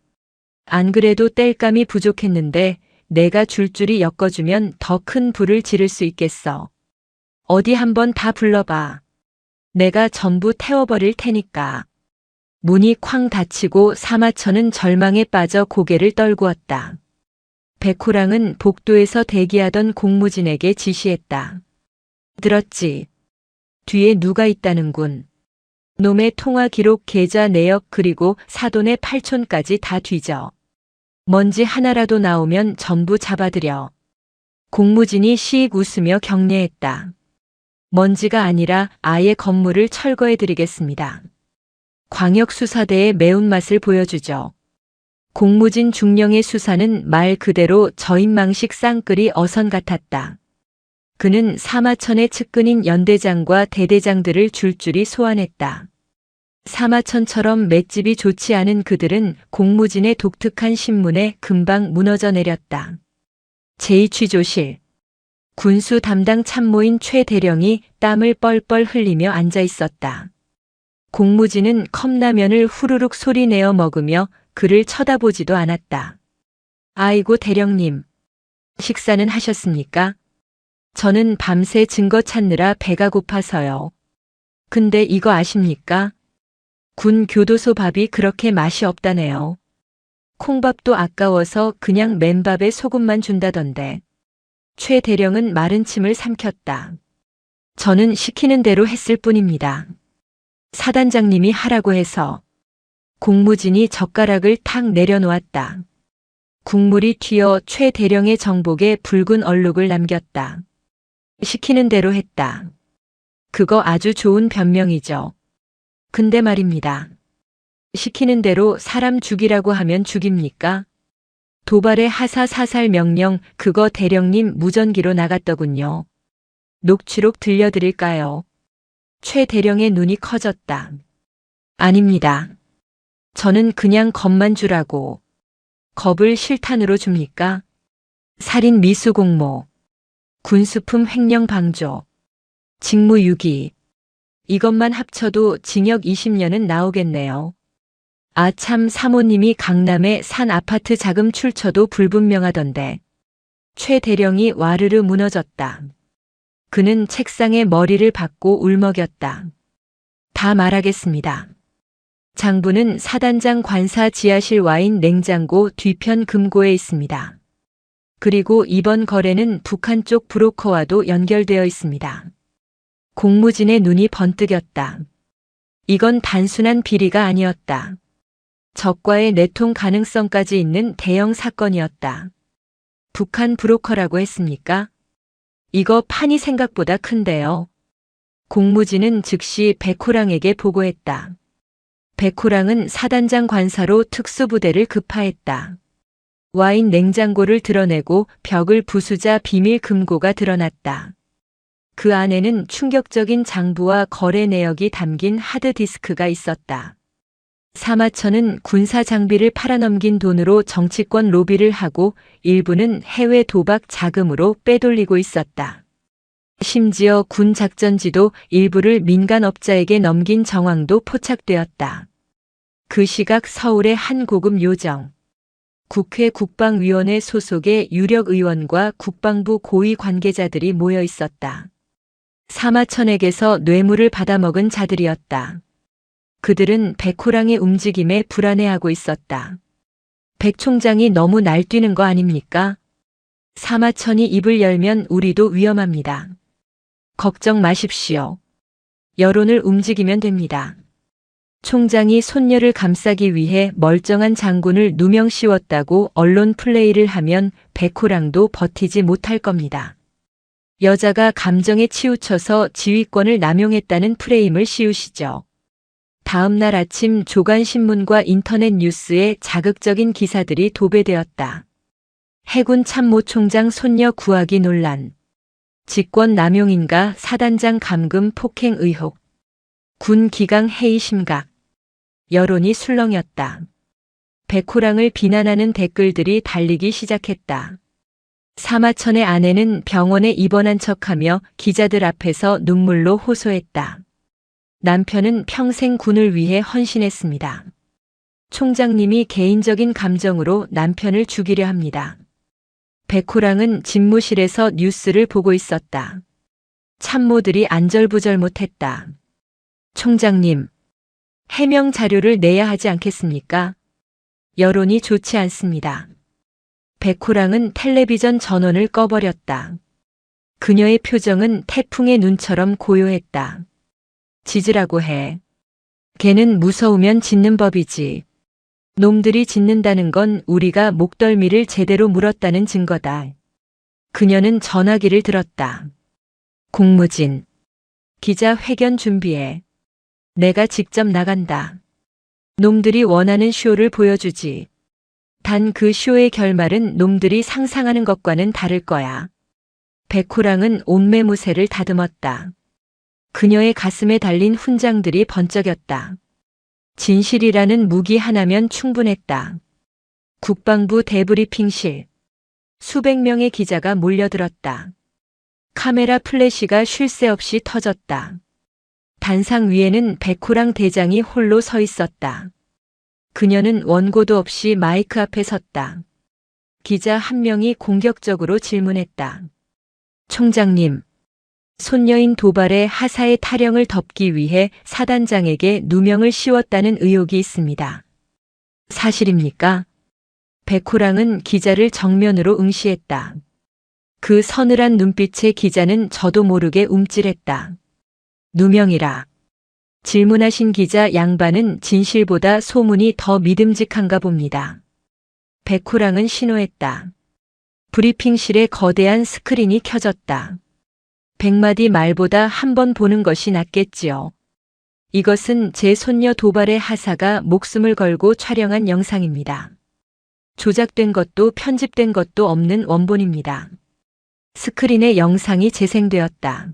안 그래도 땔감이 부족했는데 내가 줄줄이 엮어주면 더 큰 불을 지를 수 있겠어. 어디 한번 다 불러봐. 내가 전부 태워버릴 테니까. 문이 쾅 닫히고 사마천은 절망에 빠져 고개를 떨구었다. 백호랑은 복도에서 대기하던 공무진에게 지시했다. 들었지? 뒤에 누가 있다는군. 놈의 통화 기록, 계좌 내역 그리고 사돈의 팔촌까지 다 뒤져. 먼지 하나라도 나오면 전부 잡아들여. 공무진이 시익 웃으며 격려했다. 먼지가 아니라 아예 건물을 철거해드리겠습니다. 광역수사대의 매운맛을 보여주죠. 공무진 중령의 수사는 말 그대로 저인망식 쌍끌이 어선 같았다. 그는 사마천의 측근인 연대장과 대대장들을 줄줄이 소환했다. 사마천처럼 맷집이 좋지 않은 그들은 공무진의 독특한 신문에 금방 무너져 내렸다. 제2취조실. 군수 담당 참모인 최 대령이 땀을 뻘뻘 흘리며 앉아 있었다. 공무진은 컵라면을 후루룩 소리내어 먹으며 그를 쳐다보지도 않았다. 아이고 대령님, 식사는 하셨습니까? 저는 밤새 증거 찾느라 배가 고파서요. 근데 이거 아십니까? 군 교도소 밥이 그렇게 맛이 없다네요. 콩밥도 아까워서 그냥 맨밥에 소금만 준다던데. 최 대령은 마른 침을 삼켰다. 저는 시키는 대로 했을 뿐입니다. 사단장님이 하라고 해서. 공무진이 젓가락을 탁 내려놓았다. 국물이 튀어 최 대령의 정복에 붉은 얼룩을 남겼다. 시키는 대로 했다. 그거 아주 좋은 변명이죠. 근데 말입니다. 시키는 대로 사람 죽이라고 하면 죽입니까? 도발의 하사 사살 명령 그거 대령님 무전기로 나갔더군요. 녹취록 들려드릴까요? 최 대령의 눈이 커졌다. 아닙니다. 저는 그냥 겁만 주라고. 겁을 실탄으로 줍니까? 살인 미수 공모, 군수품 횡령 방조, 직무유기. 이것만 합쳐도 징역 20년은 나오겠네요. 아 참 사모님이 강남에 산 아파트 자금 출처도 불분명하던데. 최 대령이 와르르 무너졌다. 그는 책상에 머리를 박고 울먹였다. 다 말하겠습니다. 장부는 사단장 관사 지하실 와인 냉장고 뒤편 금고에 있습니다. 그리고 이번 거래는 북한 쪽 브로커와도 연결되어 있습니다. 공무진의 눈이 번뜩였다. 이건 단순한 비리가 아니었다. 적과의 내통 가능성까지 있는 대형 사건이었다. 북한 브로커라고 했습니까? 이거 판이 생각보다 큰데요. 공무진은 즉시 백호랑에게 보고했다. 백호랑은 사단장 관사로 특수부대를 급파했다. 와인 냉장고를 드러내고 벽을 부수자 비밀 금고가 드러났다. 그 안에는 충격적인 장부와 거래 내역이 담긴 하드디스크가 있었다. 사마천은 군사 장비를 팔아넘긴 돈으로 정치권 로비를 하고 일부는 해외 도박 자금으로 빼돌리고 있었다. 심지어 군 작전지도 일부를 민간업자에게 넘긴 정황도 포착되었다. 그 시각 서울의 한 고급 요정. 국회 국방위원회 소속의 유력 의원과 국방부 고위 관계자들이 모여 있었다. 사마천에게서 뇌물을 받아먹은 자들이었다. 그들은 백호랑의 움직임에 불안해하고 있었다. 백 총장이 너무 날뛰는 거 아닙니까? 사마천이 입을 열면 우리도 위험합니다. 걱정 마십시오. 여론을 움직이면 됩니다. 총장이 손녀를 감싸기 위해 멀쩡한 장군을 누명 씌웠다고 언론 플레이를 하면 백호랑도 버티지 못할 겁니다. 여자가 감정에 치우쳐서 지휘권을 남용했다는 프레임을 씌우시죠. 다음 날 아침 조간신문과 인터넷 뉴스에 자극적인 기사들이 도배되었다. 해군 참모총장 손녀 구하기 논란. 직권 남용인가 사단장 감금 폭행 의혹. 군 기강 해이 심각. 여론이 술렁였다. 백호랑을 비난하는 댓글들이 달리기 시작했다. 사마천의 아내는 병원에 입원한 척하며 기자들 앞에서 눈물로 호소했다. 남편은 평생 군을 위해 헌신했습니다. 총장님이 개인적인 감정으로 남편을 죽이려 합니다. 백호랑은 집무실에서 뉴스를 보고 있었다. 참모들이 안절부절 못했다. 총장님, 해명 자료를 내야 하지 않겠습니까? 여론이 좋지 않습니다. 백호랑은 텔레비전 전원을 꺼버렸다. 그녀의 표정은 태풍의 눈처럼 고요했다. 짖으라고 해. 걔는 무서우면 짖는 법이지. 놈들이 짖는다는 건 우리가 목덜미를 제대로 물었다는 증거다. 그녀는 전화기를 들었다. 공무진. 기자 회견 준비해. 내가 직접 나간다. 놈들이 원하는 쇼를 보여주지. 단 그 쇼의 결말은 놈들이 상상하는 것과는 다를 거야. 백호랑은 온매무새를 다듬었다. 그녀의 가슴에 달린 훈장들이 번쩍였다. 진실이라는 무기 하나면 충분했다. 국방부 데브리핑실. 수백 명의 기자가 몰려들었다. 카메라 플래시가 쉴 새 없이 터졌다. 단상 위에는 백호랑 대장이 홀로 서 있었다. 그녀는 원고도 없이 마이크 앞에 섰다. 기자 한 명이 공격적으로 질문했다. 총장님, 손녀인 도발의 하사의 타령을 덮기 위해 사단장에게 누명을 씌웠다는 의혹이 있습니다. 사실입니까? 백호랑은 기자를 정면으로 응시했다. 그 서늘한 눈빛에 기자는 저도 모르게 움찔했다. 누명이라. 질문하신 기자 양반은 진실보다 소문이 더 믿음직한가 봅니다. 백호랑은 신호했다. 브리핑실에 거대한 스크린이 켜졌다. 100마디 말보다 한 번 보는 것이 낫겠지요. 이것은 제 손녀 도발의 하사가 목숨을 걸고 촬영한 영상입니다. 조작된 것도 편집된 것도 없는 원본입니다. 스크린에 영상이 재생되었다.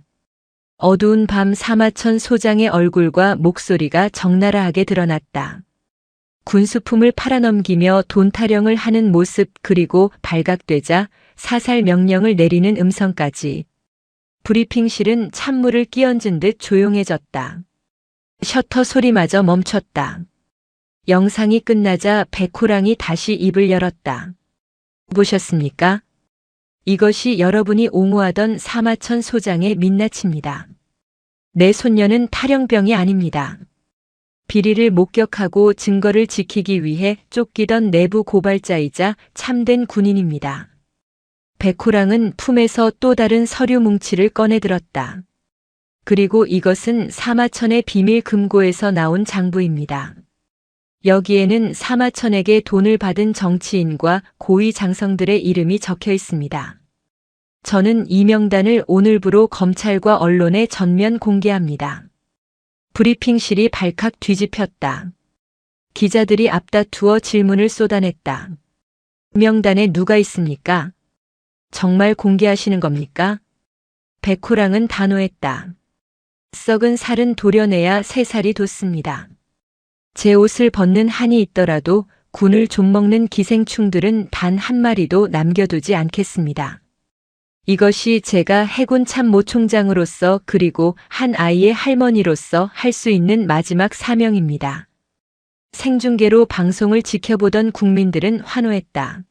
어두운 밤 사마천 소장의 얼굴과 목소리가 적나라하게 드러났다. 군수품을 팔아넘기며 돈 타령을 하는 모습, 그리고 발각되자 사살 명령을 내리는 음성까지. 브리핑실은 찬물을 끼얹은 듯 조용해졌다. 셔터 소리마저 멈췄다. 영상이 끝나자 백호랑이 다시 입을 열었다. 보셨습니까? 이것이 여러분이 옹호하던 사마천 소장의 민낯입니다. 내 손녀는 탈영병이 아닙니다. 비리를 목격하고 증거를 지키기 위해 쫓기던 내부 고발자이자 참된 군인입니다. 백호랑은 품에서 또 다른 서류 뭉치를 꺼내들었다. 그리고 이것은 사마천의 비밀 금고에서 나온 장부입니다. 여기에는 사마천에게 돈을 받은 정치인과 고위 장성들의 이름이 적혀 있습니다. 저는 이 명단을 오늘부로 검찰과 언론에 전면 공개합니다. 브리핑실이 발칵 뒤집혔다. 기자들이 앞다투어 질문을 쏟아냈다. 명단에 누가 있습니까? 정말 공개하시는 겁니까? 백호랑은 단호했다. 썩은 살은 도려내야 새 살이 돋습니다. 제 옷을 벗는 한이 있더라도 군을 좀먹는 기생충들은 단 한 마리도 남겨두지 않겠습니다. 이것이 제가 해군 참모총장으로서 그리고 한 아이의 할머니로서 할 수 있는 마지막 사명입니다. 생중계로 방송을 지켜보던 국민들은 환호했다.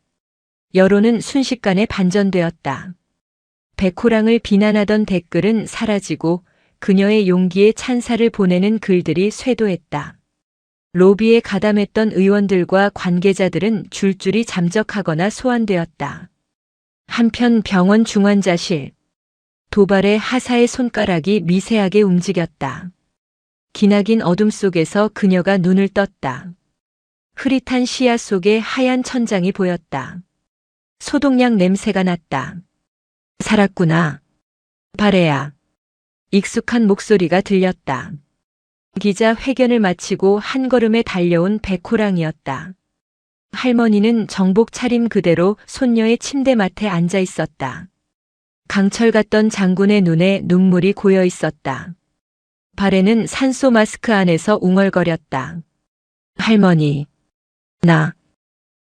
여론은 순식간에 반전되었다. 백호랑을 비난하던 댓글은 사라지고 그녀의 용기에 찬사를 보내는 글들이 쇄도했다. 로비에 가담했던 의원들과 관계자들은 줄줄이 잠적하거나 소환되었다. 한편 병원 중환자실. 도발의 하사의 손가락이 미세하게 움직였다. 기나긴 어둠 속에서 그녀가 눈을 떴다. 흐릿한 시야 속에 하얀 천장이 보였다. 소독약 냄새가 났다. 살았구나. 바레야. 익숙한 목소리가 들렸다. 기자 회견을 마치고 한 걸음에 달려온 백호랑이었다. 할머니는 정복 차림 그대로 손녀의 침대맡에 앉아 있었다. 강철 같던 장군의 눈에 눈물이 고여 있었다. 발에는 산소 마스크 안에서 웅얼거렸다. 할머니, 나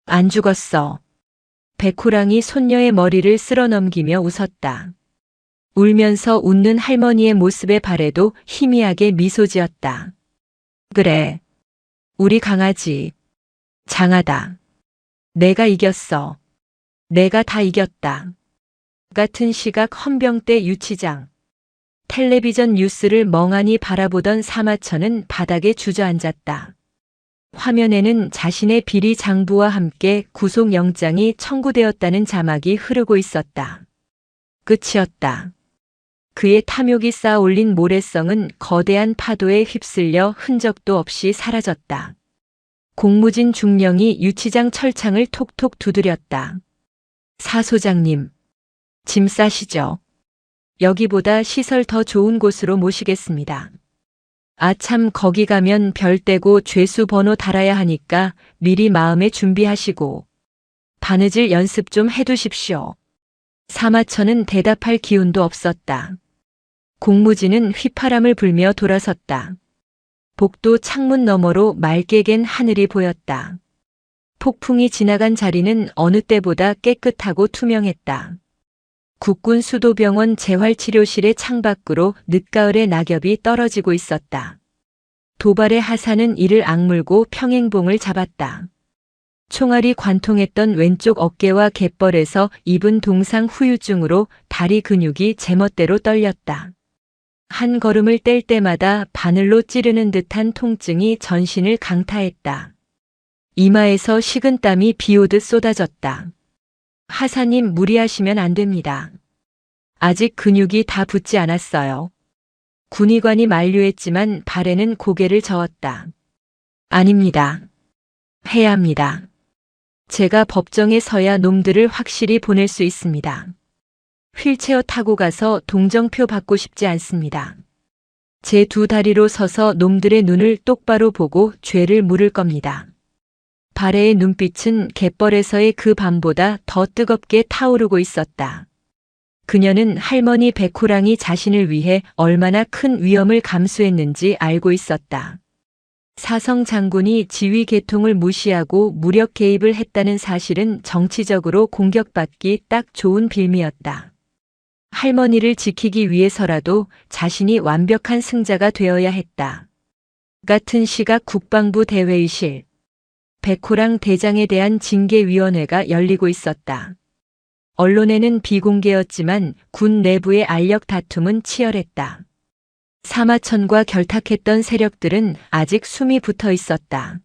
안 죽었어. 백호랑이 손녀의 머리를 쓸어넘기며 웃었다. 울면서 웃는 할머니의 모습에 발에도 희미하게 미소 지었다. 그래, 우리 강아지. 장하다. 내가 이겼어. 내가 다 이겼다. 같은 시각 헌병대 유치장. 텔레비전 뉴스를 멍하니 바라보던 사마천은 바닥에 주저앉았다. 화면에는 자신의 비리 장부와 함께 구속영장이 청구되었다는 자막이 흐르고 있었다. 끝이었다. 그의 탐욕이 쌓아 올린 모래성은 거대한 파도에 휩쓸려 흔적도 없이 사라졌다. 공무진 중령이 유치장 철창을 톡톡 두드렸다. 사 소장님, 짐 싸시죠. 여기보다 시설 더 좋은 곳으로 모시겠습니다. 아참, 거기 가면 별 떼고 죄수 번호 달아야 하니까 미리 마음에 준비하시고 바느질 연습 좀 해두십시오. 사마천은 대답할 기운도 없었다. 공무진은 휘파람을 불며 돌아섰다. 복도 창문 너머로 맑게 갠 하늘이 보였다. 폭풍이 지나간 자리는 어느 때보다 깨끗하고 투명했다. 국군 수도병원 재활치료실의 창밖으로 늦가을의 낙엽이 떨어지고 있었다. 도발의 하사는 이를 악물고 평행봉을 잡았다. 총알이 관통했던 왼쪽 어깨와 갯벌에서 입은 동상 후유증으로 다리 근육이 제멋대로 떨렸다. 한 걸음을 뗄 때마다 바늘로 찌르는 듯한 통증이 전신을 강타했다. 이마에서 식은땀이 비오듯 쏟아졌다. 하사님, 무리하시면 안 됩니다. 아직 근육이 다 붙지 않았어요. 군의관이 만류했지만 발에는 고개를 저었다. 아닙니다. 해야 합니다. 제가 법정에 서야 놈들을 확실히 보낼 수 있습니다. 휠체어 타고 가서 동정표 받고 싶지 않습니다. 제 두 다리로 서서 놈들의 눈을 똑바로 보고 죄를 물을 겁니다. 발해의 눈빛은 갯벌에서의 그 밤보다 더 뜨겁게 타오르고 있었다. 그녀는 할머니 백호랑이 자신을 위해 얼마나 큰 위험을 감수했는지 알고 있었다. 사성 장군이 지휘 계통을 무시하고 무력 개입을 했다는 사실은 정치적으로 공격받기 딱 좋은 빌미였다. 할머니를 지키기 위해서라도 자신이 완벽한 승자가 되어야 했다. 같은 시각 국방부 대회의실, 백호랑 대장에 대한 징계위원회가 열리고 있었다. 언론에는 비공개였지만 군 내부의 알력 다툼은 치열했다. 사마천과 결탁했던 세력들은 아직 숨이 붙어 있었다.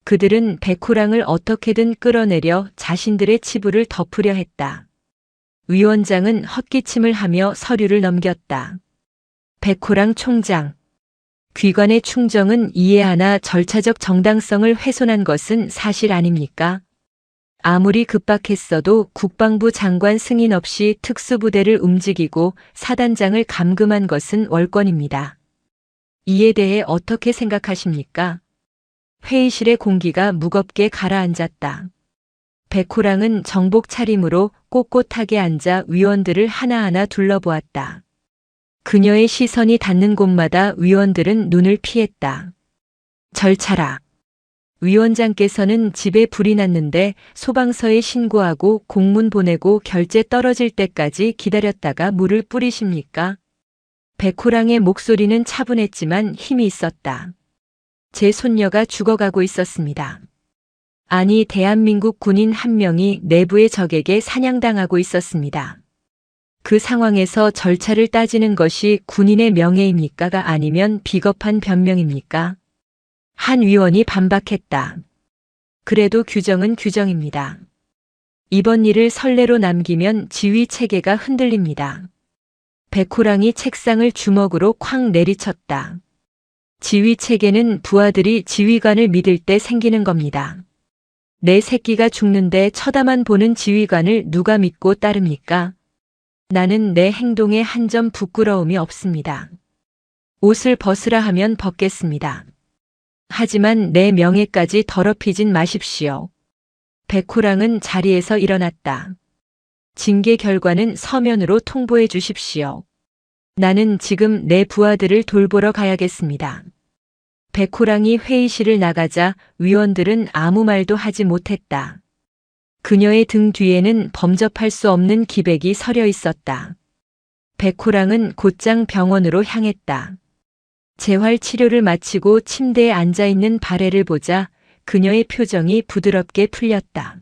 그들은 백호랑을 어떻게든 끌어내려 자신들의 치부를 덮으려 했다. 위원장은 헛기침을 하며 서류를 넘겼다. 백호랑 총장. 귀관의 충정은 이해하나 절차적 정당성을 훼손한 것은 사실 아닙니까? 아무리 급박했어도 국방부 장관 승인 없이 특수부대를 움직이고 사단장을 감금한 것은 월권입니다. 이에 대해 어떻게 생각하십니까? 회의실의 공기가 무겁게 가라앉았다. 백호랑은 정복 차림으로 꼿꼿하게 앉아 위원들을 하나하나 둘러보았다. 그녀의 시선이 닿는 곳마다 위원들은 눈을 피했다. 절차라. 위원장께서는 집에 불이 났는데 소방서에 신고하고 공문 보내고 결제 떨어질 때까지 기다렸다가 물을 뿌리십니까? 백호랑의 목소리는 차분했지만 힘이 있었다. 제 손녀가 죽어가고 있었습니다. 아니, 대한민국 군인 한 명이 내부의 적에게 사냥당하고 있었습니다. 그 상황에서 절차를 따지는 것이 군인의 명예입니까가 아니면 비겁한 변명입니까? 한 위원이 반박했다. 그래도 규정은 규정입니다. 이번 일을 선례로 남기면 지휘 체계가 흔들립니다. 백호랑이 책상을 주먹으로 쾅 내리쳤다. 지휘 체계는 부하들이 지휘관을 믿을 때 생기는 겁니다. 내 새끼가 죽는데 쳐다만 보는 지휘관을 누가 믿고 따릅니까? 나는 내 행동에 한 점 부끄러움이 없습니다. 옷을 벗으라 하면 벗겠습니다. 하지만 내 명예까지 더럽히진 마십시오. 백호랑은 자리에서 일어났다. 징계 결과는 서면으로 통보해 주십시오. 나는 지금 내 부하들을 돌보러 가야겠습니다. 백호랑이 회의실을 나가자 위원들은 아무 말도 하지 못했다. 그녀의 등 뒤에는 범접할 수 없는 기백이 서려 있었다. 백호랑은 곧장 병원으로 향했다. 재활 치료를 마치고 침대에 앉아있는 발해를 보자 그녀의 표정이 부드럽게 풀렸다.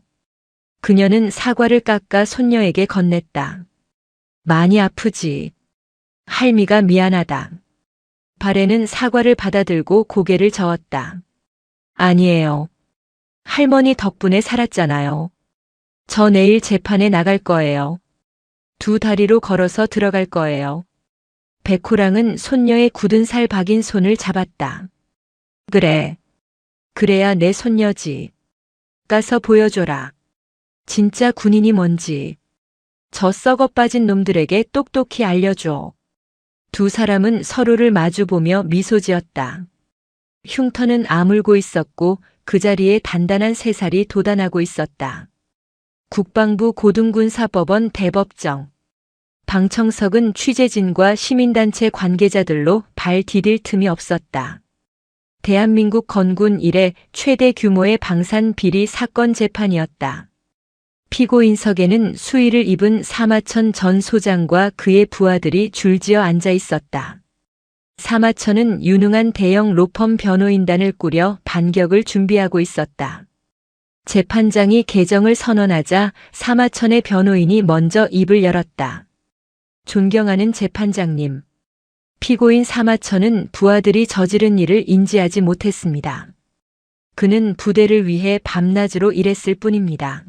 그녀는 사과를 깎아 손녀에게 건넸다. 많이 아프지? 할미가 미안하다. 발해는 사과를 받아들고 고개를 저었다. 아니에요. 할머니 덕분에 살았잖아요. 저 내일 재판에 나갈 거예요. 두 다리로 걸어서 들어갈 거예요. 백호랑은 손녀의 굳은 살 박인 손을 잡았다. 그래. 그래야 내 손녀지. 가서 보여줘라. 진짜 군인이 뭔지. 저 썩어 빠진 놈들에게 똑똑히 알려줘. 두 사람은 서로를 마주보며 미소 지었다. 흉터는 아물고 있었고 그 자리에 단단한 새살이 돋아나고 있었다. 국방부 고등군사법원 대법정. 방청석은 취재진과 시민단체 관계자들로 발 디딜 틈이 없었다. 대한민국 건군 이래 최대 규모의 방산 비리 사건 재판이었다. 피고인석에는 수의를 입은 사마천 전 소장과 그의 부하들이 줄지어 앉아 있었다. 사마천은 유능한 대형 로펌 변호인단을 꾸려 반격을 준비하고 있었다. 재판장이 개정을 선언하자 사마천의 변호인이 먼저 입을 열었다. 존경하는 재판장님. 피고인 사마천은 부하들이 저지른 일을 인지하지 못했습니다. 그는 부대를 위해 밤낮으로 일했을 뿐입니다.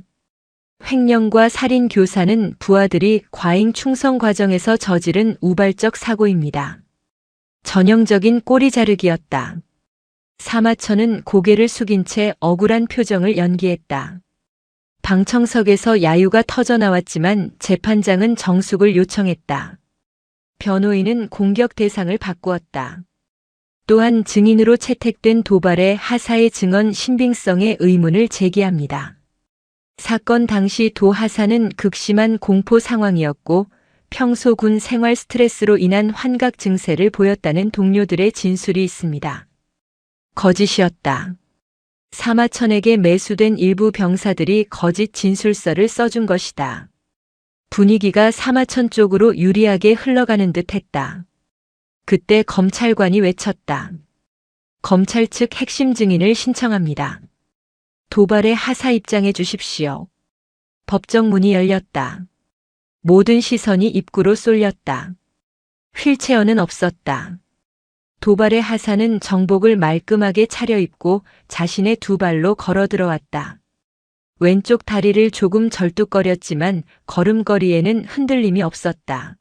횡령과 살인 교사는 부하들이 과잉 충성 과정에서 저지른 우발적 사고입니다. 전형적인 꼬리 자르기였다. 사마천은 고개를 숙인 채 억울한 표정을 연기했다. 방청석에서 야유가 터져나왔지만 재판장은 정숙을 요청했다. 변호인은 공격 대상을 바꾸었다. 또한 증인으로 채택된 도발의 하사의 증언 신빙성에 의문을 제기합니다. 사건 당시 도 하사는 극심한 공포 상황이었고 평소 군 생활 스트레스로 인한 환각 증세를 보였다는 동료들의 진술이 있습니다. 거짓이었다. 사마천에게 매수된 일부 병사들이 거짓 진술서를 써준 것이다. 분위기가 사마천 쪽으로 유리하게 흘러가는 듯 했다. 그때 검찰관이 외쳤다. 검찰 측 핵심 증인을 신청합니다. 도발의 하사 입장해 주십시오. 법정 문이 열렸다. 모든 시선이 입구로 쏠렸다. 휠체어는 없었다. 도발의 하사는 정복을 말끔하게 차려입고 자신의 두 발로 걸어 들어왔다. 왼쪽 다리를 조금 절뚝거렸지만 걸음걸이에는 흔들림이 없었다.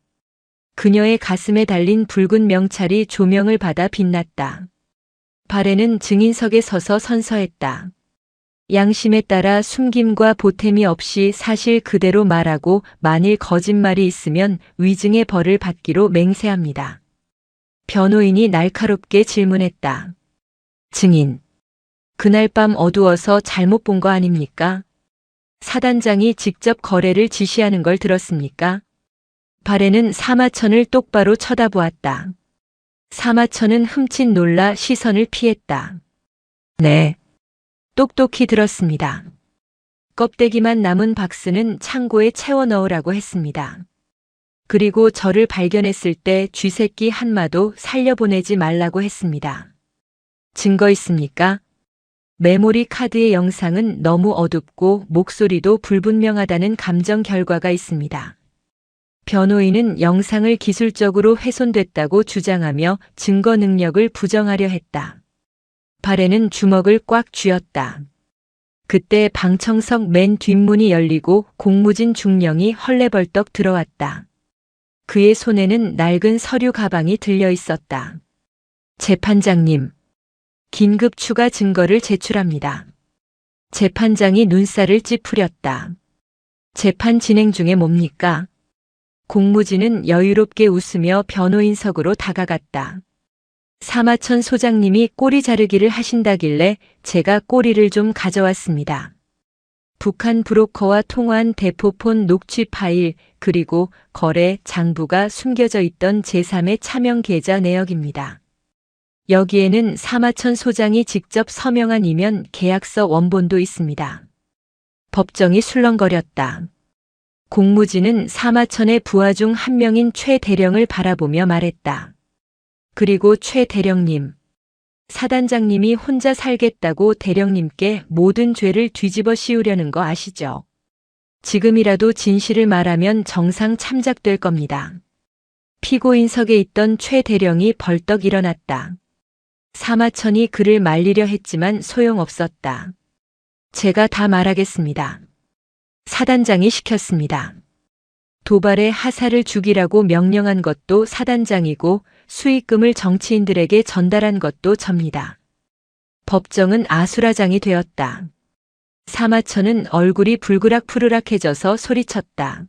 그녀의 가슴에 달린 붉은 명찰이 조명을 받아 빛났다. 발에는 증인석에 서서 선서했다. 양심에 따라 숨김과 보탬이 없이 사실 그대로 말하고 만일 거짓말이 있으면 위증의 벌을 받기로 맹세합니다. 변호인이 날카롭게 질문했다. 증인. 그날 밤 어두워서 잘못 본 거 아닙니까? 사단장이 직접 거래를 지시하는 걸 들었습니까? 발에는 사마천을 똑바로 쳐다보았다. 사마천은 흠칫 놀라 시선을 피했다. 네. 똑똑히 들었습니다. 껍데기만 남은 박스는 창고에 채워 넣으라고 했습니다. 그리고 저를 발견했을 때 쥐새끼 한 마도 살려보내지 말라고 했습니다. 증거 있습니까? 메모리 카드의 영상은 너무 어둡고 목소리도 불분명하다는 감정 결과가 있습니다. 변호인은 영상을 기술적으로 훼손됐다고 주장하며 증거 능력을 부정하려 했다. 발에는 주먹을 꽉 쥐었다. 그때 방청석 맨 뒷문이 열리고 공무진 중령이 헐레벌떡 들어왔다. 그의 손에는 낡은 서류 가방이 들려 있었다. 재판장님, 긴급 추가 증거를 제출합니다. 재판장이 눈살을 찌푸렸다. 재판 진행 중에 뭡니까? 공무진은 여유롭게 웃으며 변호인석으로 다가갔다. 사마천 소장님이 꼬리 자르기를 하신다길래 제가 꼬리를 좀 가져왔습니다. 북한 브로커와 통화한 대포폰 녹취 파일 그리고 거래 장부가 숨겨져 있던 제3의 차명 계좌 내역입니다. 여기에는 사마천 소장이 직접 서명한 이면 계약서 원본도 있습니다. 법정이 술렁거렸다. 공무진은 사마천의 부하 중 한 명인 최 대령을 바라보며 말했다. 그리고 최 대령님, 사단장님이 혼자 살겠다고 대령님께 모든 죄를 뒤집어 씌우려는 거 아시죠? 지금이라도 진실을 말하면 정상 참작될 겁니다. 피고인석에 있던 최 대령이 벌떡 일어났다. 사마천이 그를 말리려 했지만 소용없었다. 제가 다 말하겠습니다. 사단장이 시켰습니다. 도발의 하사를 죽이라고 명령한 것도 사단장이고 수익금을 정치인들에게 전달한 것도 접니다. 법정은 아수라장이 되었다. 사마천은 얼굴이 불그락푸르락해져서 소리쳤다.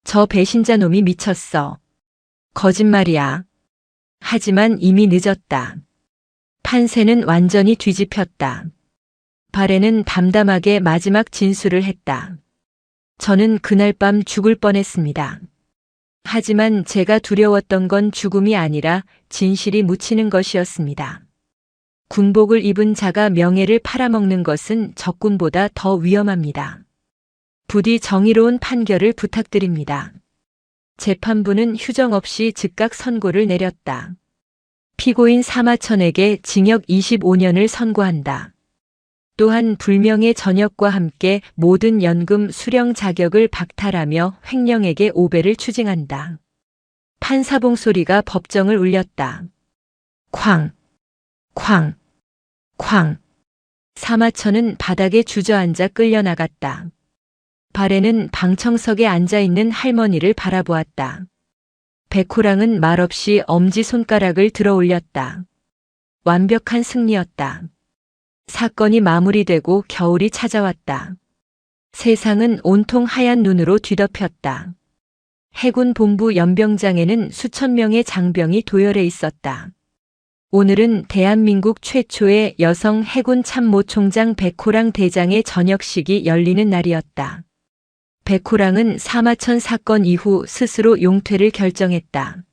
저 배신자 놈이 미쳤어. 거짓말이야. 하지만 이미 늦었다. 판세는 완전히 뒤집혔다. 발에는 담담하게 마지막 진술을 했다. 저는 그날 밤 죽을 뻔했습니다. 하지만 제가 두려웠던 건 죽음이 아니라 진실이 묻히는 것이었습니다. 군복을 입은 자가 명예를 팔아먹는 것은 적군보다 더 위험합니다. 부디 정의로운 판결을 부탁드립니다. 재판부는 휴정 없이 즉각 선고를 내렸다. 피고인 사마천에게 징역 25년을 선고한다. 또한 불명예 전역과 함께 모든 연금 수령 자격을 박탈하며 횡령에게 5배를 추징한다. 판사봉 소리가 법정을 울렸다. 쾅, 쾅, 쾅. 사마천은 바닥에 주저앉아 끌려나갔다. 발에는 방청석에 앉아있는 할머니를 바라보았다. 백호랑은 말없이 엄지손가락을 들어 올렸다. 완벽한 승리였다. 사건이 마무리되고 겨울이 찾아왔다. 세상은 온통 하얀 눈으로 뒤덮였다. 해군 본부 연병장에는 수천 명의 장병이 도열해 있었다. 오늘은 대한민국 최초의 여성 해군 참모총장 백호랑 대장의 전역식이 열리는 날이었다. 백호랑은 사마천 사건 이후 스스로 용퇴를 결정했다.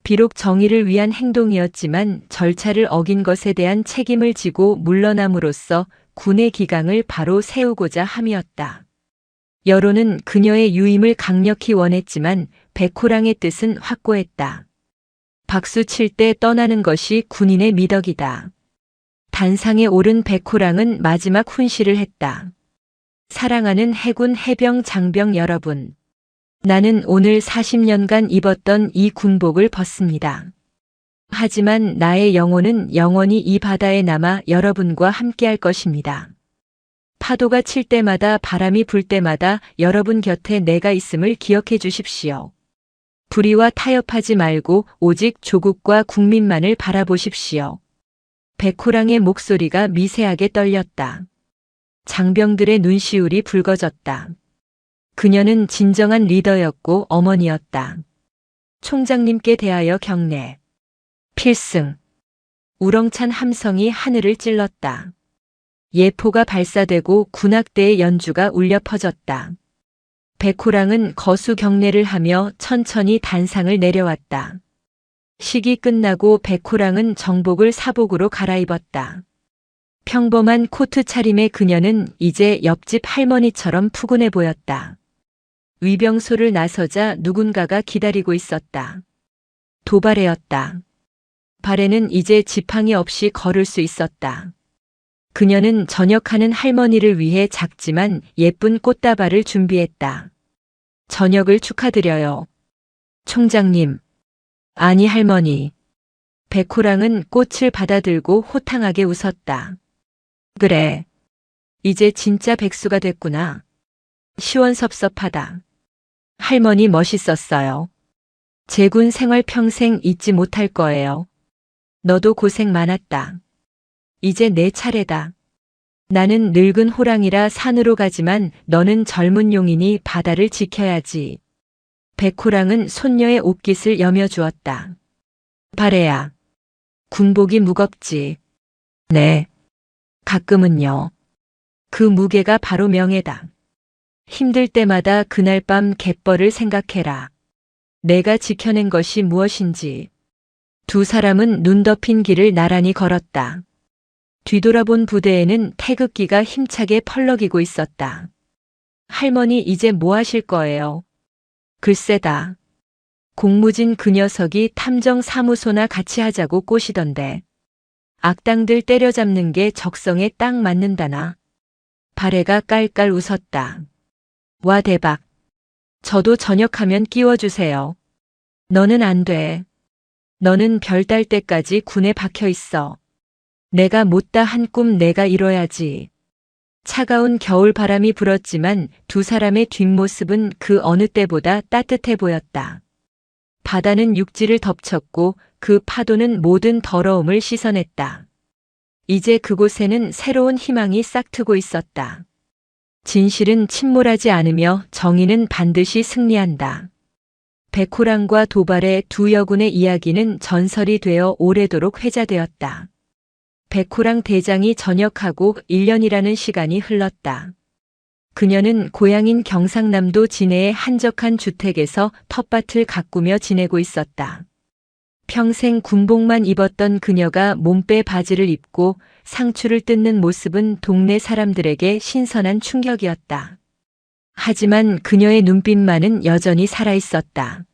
비록 정의를 위한 행동이었지만 절차를 어긴 것에 대한 책임을 지고 물러남으로써 군의 기강을 바로 세우고자 함이었다. 여론은 그녀의 유임을 강력히 원했지만 백호랑의 뜻은 확고했다. 박수 칠 때 떠나는 것이 군인의 미덕이다. 단상에 오른 백호랑은 마지막 훈시를 했다. 사랑하는 해군 해병 장병 여러분. 나는 오늘 40년간 입었던 이 군복을 벗습니다. 하지만 나의 영혼은 영원히 이 바다에 남아 여러분과 함께할 것입니다. 파도가 칠 때마다 바람이 불 때마다 여러분 곁에 내가 있음을 기억해 주십시오. 불의와 타협하지 말고 오직 조국과 국민만을 바라보십시오. 백호랑의 목소리가 미세하게 떨렸다. 장병들의 눈시울이 붉어졌다. 그녀는 진정한 리더였고 어머니였다. 총장님께 대하여 경례. 필승. 우렁찬 함성이 하늘을 찔렀다. 예포가 발사되고 군악대의 연주가 울려 퍼졌다. 백호랑은 거수 경례를 하며 천천히 단상을 내려왔다. 식이 끝나고 백호랑은 정복을 사복으로 갈아입었다. 평범한 코트 차림의 그녀는 이제 옆집 할머니처럼 푸근해 보였다. 위병소를 나서자 누군가가 기다리고 있었다. 도발해였다. 발에는 이제 지팡이 없이 걸을 수 있었다. 그녀는 전역하는 할머니를 위해 작지만 예쁜 꽃다발을 준비했다. 전역을 축하드려요. 총장님. 아니 할머니. 백호랑은 꽃을 받아들고 호탕하게 웃었다. 그래. 이제 진짜 백수가 됐구나. 시원섭섭하다. 할머니 멋있었어요. 제군 생활 평생 잊지 못할 거예요. 너도 고생 많았다. 이제 내 차례다. 나는 늙은 호랑이라 산으로 가지만 너는 젊은 용이니 바다를 지켜야지. 백호랑은 손녀의 옷깃을 여며주었다. 바래야. 군복이 무겁지. 네. 가끔은요. 그 무게가 바로 명예다. 힘들 때마다 그날 밤 갯벌을 생각해라. 내가 지켜낸 것이 무엇인지. 두 사람은 눈 덮인 길을 나란히 걸었다. 뒤돌아본 부대에는 태극기가 힘차게 펄럭이고 있었다. 할머니 이제 뭐 하실 거예요? 글쎄다. 공무진 그 녀석이 탐정사무소나 같이 하자고 꼬시던데. 악당들 때려잡는 게 적성에 딱 맞는다나. 발해가 깔깔 웃었다. 와 대박. 저도 전역하면 끼워주세요. 너는 안 돼. 너는 별 딸 때까지 군에 박혀 있어. 내가 못다 한 꿈 내가 이뤄야지. 차가운 겨울 바람이 불었지만 두 사람의 뒷모습은 그 어느 때보다 따뜻해 보였다. 바다는 육지를 덮쳤고 그 파도는 모든 더러움을 씻어냈다. 이제 그곳에는 새로운 희망이 싹트고 있었다. 진실은 침몰하지 않으며 정의는 반드시 승리한다. 백호랑과 도발의 두 여군의 이야기는 전설이 되어 오래도록 회자되었다. 백호랑 대장이 전역하고 1년이라는 시간이 흘렀다. 그녀는 고향인 경상남도 진해의 한적한 주택에서 텃밭을 가꾸며 지내고 있었다. 평생 군복만 입었던 그녀가 몸빼 바지를 입고 상추를 뜯는 모습은 동네 사람들에게 신선한 충격이었다. 하지만 그녀의 눈빛만은 여전히 살아있었다.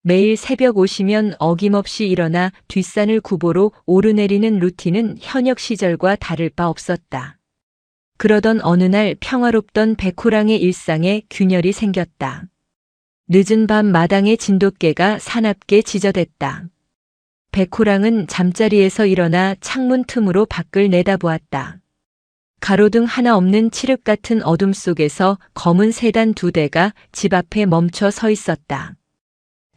매일 새벽 5시면 어김없이 일어나 뒷산을 구보로 오르내리는 루틴은 현역 시절과 다를 바 없었다. 그러던 어느 날 평화롭던 백호랑의 일상에 균열이 생겼다. 늦은 밤 마당의 진돗개가 사납게 지저댔다. 백호랑은 잠자리에서 일어나 창문 틈으로 밖을 내다보았다. 가로등 하나 없는 칠흑 같은 어둠 속에서 검은 세단 2대가 집 앞에 멈춰 서 있었다.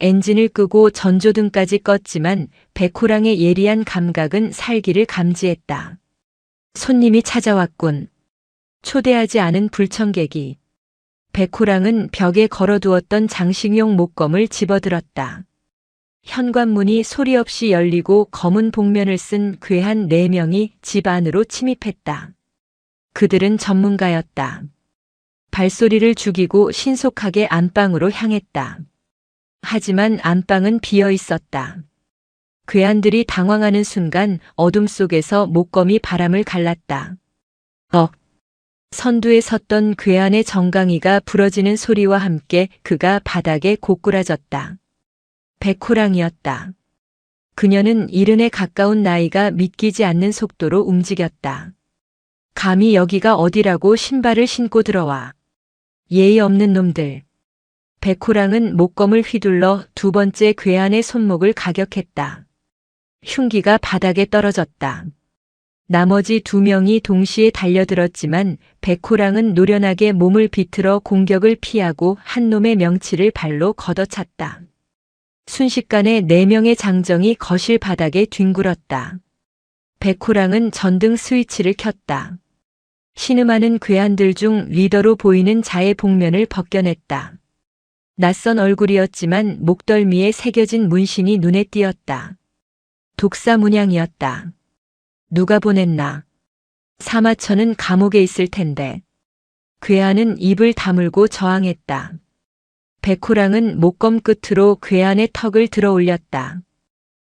엔진을 끄고 전조등까지 껐지만 백호랑의 예리한 감각은 살기를 감지했다. 손님이 찾아왔군. 초대하지 않은 불청객이. 백호랑은 벽에 걸어두었던 장식용 목검을 집어들었다. 현관문이 소리 없이 열리고 검은 복면을 쓴 괴한 4명이 집 안으로 침입했다. 그들은 전문가였다. 발소리를 죽이고 신속하게 안방으로 향했다. 하지만 안방은 비어 있었다. 괴한들이 당황하는 순간 어둠 속에서 목검이 바람을 갈랐다. 선두에 섰던 괴한의 정강이가 부러지는 소리와 함께 그가 바닥에 고꾸라졌다. 백호랑이었다. 그녀는 70에 가까운 나이가 믿기지 않는 속도로 움직였다. 감히 여기가 어디라고 신발을 신고 들어와. 예의 없는 놈들. 백호랑은 목검을 휘둘러 2번째 괴한의 손목을 가격했다. 흉기가 바닥에 떨어졌다. 나머지 2명이 동시에 달려들었지만 백호랑은 노련하게 몸을 비틀어 공격을 피하고 한 놈의 명치를 발로 걷어찼다. 순식간에 4명의 장정이 거실 바닥에 뒹굴었다. 백호랑은 전등 스위치를 켰다. 신음하는 괴한들 중 리더로 보이는 자의 복면을 벗겨냈다. 낯선 얼굴이었지만 목덜미에 새겨진 문신이 눈에 띄었다. 독사 문양이었다. 누가 보냈나? 사마천은 감옥에 있을 텐데. 괴한은 입을 다물고 저항했다. 백호랑은 목검 끝으로 괴한의 턱을 들어 올렸다.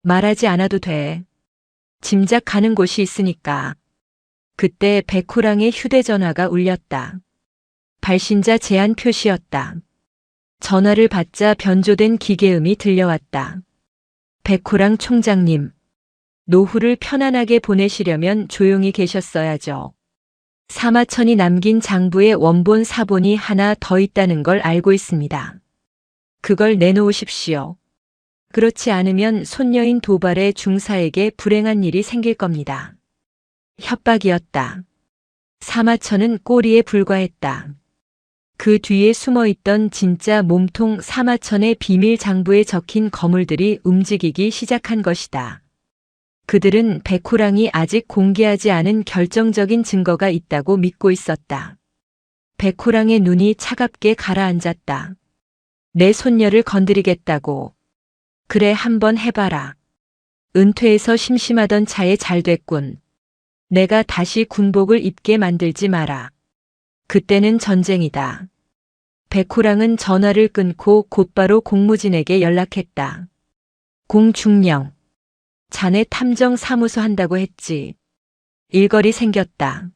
말하지 않아도 돼. 짐작 가는 곳이 있으니까. 그때 백호랑의 휴대전화가 울렸다. 발신자 제한 표시였다. 전화를 받자 변조된 기계음이 들려왔다. 백호랑 총장님. 노후를 편안하게 보내시려면 조용히 계셨어야죠. 사마천이 남긴 장부에 원본 사본이 하나 더 있다는 걸 알고 있습니다. 그걸 내놓으십시오. 그렇지 않으면 손녀인 도발의 중사에게 불행한 일이 생길 겁니다. 협박이었다. 사마천은 꼬리에 불과했다. 그 뒤에 숨어있던 진짜 몸통 사마천의 비밀 장부에 적힌 거물들이 움직이기 시작한 것이다. 그들은 백호랑이 아직 공개하지 않은 결정적인 증거가 있다고 믿고 있었다. 백호랑의 눈이 차갑게 가라앉았다. 내 손녀를 건드리겠다고. 그래, 한번 해봐라. 은퇴해서 심심하던 차에 잘 됐군. 내가 다시 군복을 입게 만들지 마라. 그때는 전쟁이다. 백호랑은 전화를 끊고 곧바로 공무진에게 연락했다. 공중령. 자네 탐정 사무소 한다고 했지. 일거리 생겼다.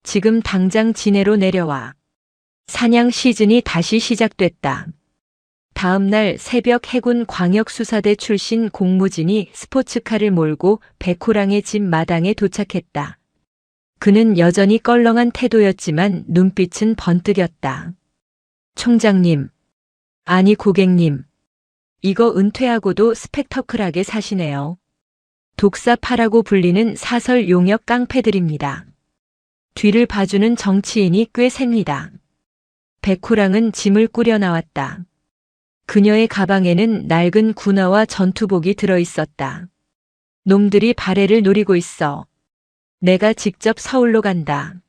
지금 당장 진해로 내려와. 사냥 시즌이 다시 시작됐다. 다음 날 새벽 해군 광역수사대 출신 공무진이 스포츠카를 몰고 백호랑의 집 마당에 도착했다. 그는 여전히 껄렁한 태도였지만 눈빛은 번뜩였다. 총장님. 아니 고객님. 이거 은퇴하고도 스펙터클하게 사시네요. 독사파라고 불리는 사설 용역 깡패들입니다. 뒤를 봐주는 정치인이 꽤 셉니다. 백호랑은 짐을 꾸려 나왔다. 그녀의 가방에는 낡은 군화와 전투복이 들어있었다. 놈들이 발해를 노리고 있어. 내가 직접 서울로 간다.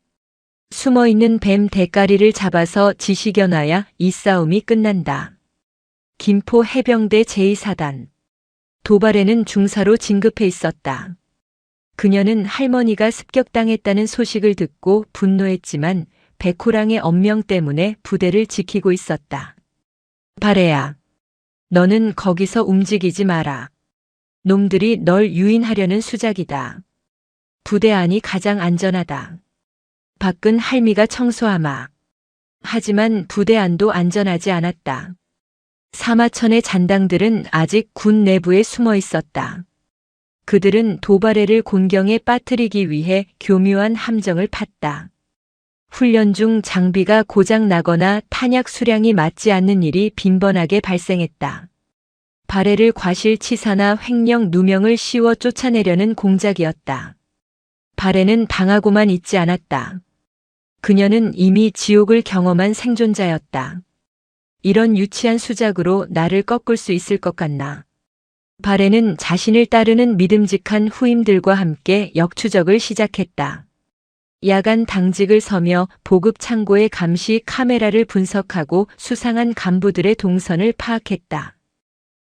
숨어있는 뱀 대가리를 잡아서 지시겨놔야 이 싸움이 끝난다. 김포 해병대 제2사단. 도발에는 중사로 진급해 있었다. 그녀는 할머니가 습격당했다는 소식을 듣고 분노했지만 백호랑의 엄명 때문에 부대를 지키고 있었다. 발해야. 너는 거기서 움직이지 마라. 놈들이 널 유인하려는 수작이다. 부대 안이 가장 안전하다. 밖은 할미가 청소하마. 하지만 부대 안도 안전하지 않았다. 사마천의 잔당들은 아직 군 내부에 숨어 있었다. 그들은 도발해를 곤경에 빠뜨리기 위해 교묘한 함정을 팠다. 훈련 중 장비가 고장 나거나 탄약 수량이 맞지 않는 일이 빈번하게 발생했다. 발해를 과실치사나 횡령 누명을 씌워 쫓아내려는 공작이었다. 발에는 당하고만 있지 않았다. 그녀는 이미 지옥을 경험한 생존자였다. 이런 유치한 수작으로 나를 꺾을 수 있을 것 같나. 발에는 자신을 따르는 믿음직한 후임들과 함께 역추적을 시작했다. 야간 당직을 서며 보급 창고의 감시 카메라를 분석하고 수상한 간부들의 동선을 파악했다.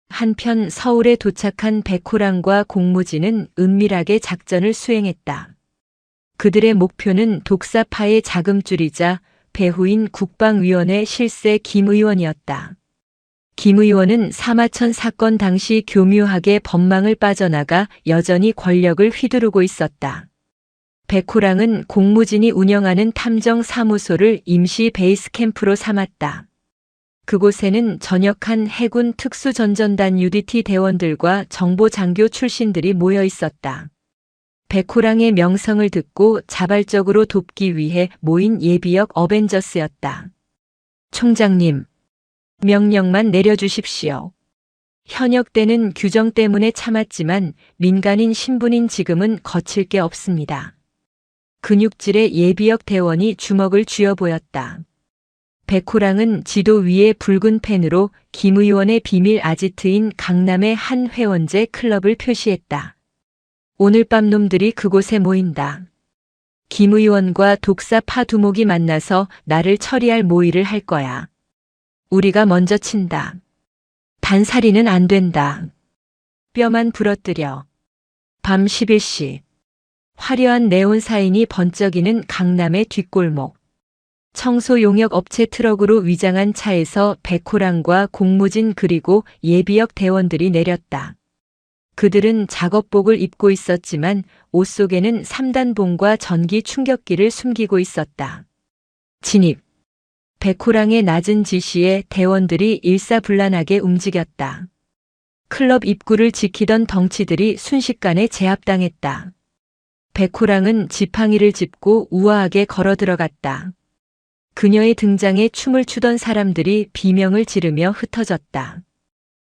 한편 서울에 도착한 백호랑과 공무진은 은밀하게 작전을 수행했다. 그들의 목표는 독사파의 자금줄이자 배후인 국방위원회 실세 김 의원이었다. 김 의원은 사마천 사건 당시 교묘하게 법망을 빠져나가 여전히 권력을 휘두르고 있었다. 백호랑은 공무진이 운영하는 탐정 사무소를 임시 베이스 캠프로 삼았다. 그곳에는 전역한 해군 특수전전단 UDT 대원들과 정보장교 출신들이 모여 있었다. 백호랑의 명성을 듣고 자발적으로 돕기 위해 모인 예비역 어벤져스였다. 총장님, 명령만 내려주십시오. 현역 때는 규정 때문에 참았지만 민간인 신분인 지금은 거칠 게 없습니다. 근육질의 예비역 대원이 주먹을 쥐어 보였다. 백호랑은 지도 위에 붉은 펜으로 김 의원의 비밀 아지트인 강남의 한 회원제 클럽을 표시했다. 오늘 밤 놈들이 그곳에 모인다. 김 의원과 독사파 두목이 만나서 나를 처리할 모의를 할 거야. 우리가 먼저 친다. 단살이는 안 된다. 뼈만 부러뜨려. 밤 11시. 화려한 네온 사인이 번쩍이는 강남의 뒷골목. 청소 용역 업체 트럭으로 위장한 차에서 백호랑과 공무진 그리고 예비역 대원들이 내렸다. 그들은 작업복을 입고 있었지만 옷 속에는 3단봉과 전기 충격기를 숨기고 있었다. 진입. 백호랑의 낮은 지시에 대원들이 일사불란하게 움직였다. 클럽 입구를 지키던 덩치들이 순식간에 제압당했다. 백호랑은 지팡이를 짚고 우아하게 걸어 들어갔다. 그녀의 등장에 춤을 추던 사람들이 비명을 지르며 흩어졌다.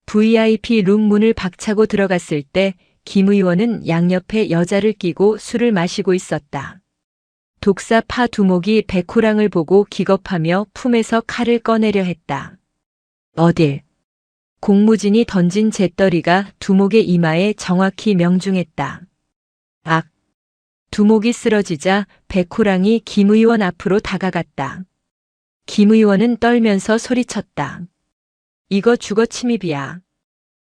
VIP 룸 문을 박차고 들어갔을 때 김 의원은 양옆에 여자를 끼고 술을 마시고 있었다. 독사파 두목이 백호랑을 보고 기겁하며 품에서 칼을 꺼내려 했다. 어딜? 공무진이 던진 재떨이가 두목의 이마에 정확히 명중했다. 악! 두목이 쓰러지자 백호랑이 김 의원 앞으로 다가갔다. 김 의원은 떨면서 소리쳤다. 이거 주거 침입이야.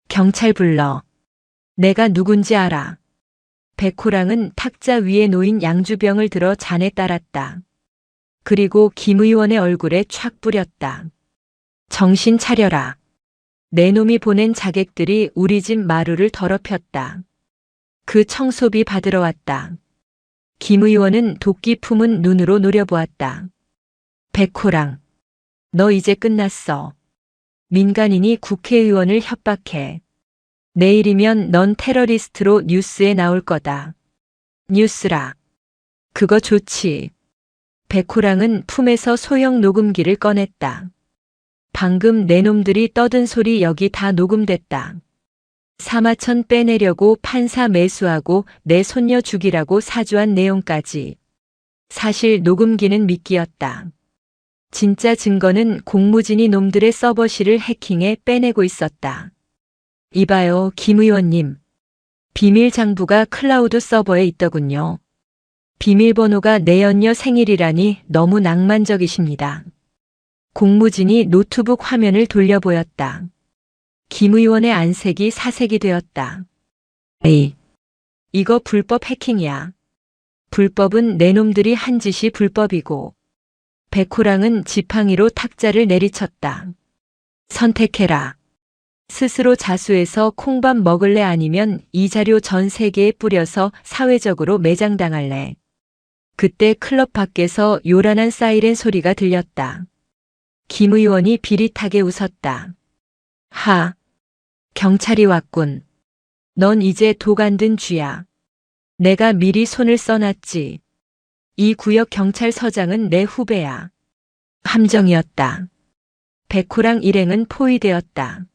경찰 불러. 내가 누군지 알아. 백호랑은 탁자 위에 놓인 양주병을 들어 잔에 따랐다. 그리고 김 의원의 얼굴에 촥 뿌렸다. 정신 차려라. 내 놈이 보낸 자객들이 우리 집 마루를 더럽혔다. 그 청소비 받으러 왔다. 김 의원은 도끼 품은 눈으로 노려보았다. 백호랑, 너 이제 끝났어. 민간인이 국회의원을 협박해. 내일이면 넌 테러리스트로 뉴스에 나올 거다. 뉴스라. 그거 좋지. 백호랑은 품에서 소형 녹음기를 꺼냈다. 방금 내 놈들이 떠든 소리 여기 다 녹음됐다. 사마천 빼내려고 판사 매수하고 내 손녀 죽이라고 사주한 내용까지. 사실 녹음기는 미끼였다. 진짜 증거는 공무진이 놈들의 서버실을 해킹해 빼내고 있었다. 이봐요, 김 의원님. 비밀 장부가 클라우드 서버에 있더군요. 비밀번호가 내 연녀 생일이라니 너무 낭만적이십니다. 공무진이 노트북 화면을 돌려 보였다. 김 의원의 안색이 사색이 되었다. 에이, 이거 불법 해킹이야. 불법은 내 놈들이 한 짓이 불법이고. 백호랑은 지팡이로 탁자를 내리쳤다. 선택해라. 스스로 자수해서 콩밥 먹을래 아니면 이 자료 전 세계에 뿌려서 사회적으로 매장당할래. 그때 클럽 밖에서 요란한 사이렌 소리가 들렸다. 김 의원이 비릿하게 웃었다. 하, 경찰이 왔군. 넌 이제 도간든 쥐야. 내가 미리 손을 써놨지. 이 구역 경찰서장은 내 후배야. 함정이었다. 백호랑 일행은 포위되었다.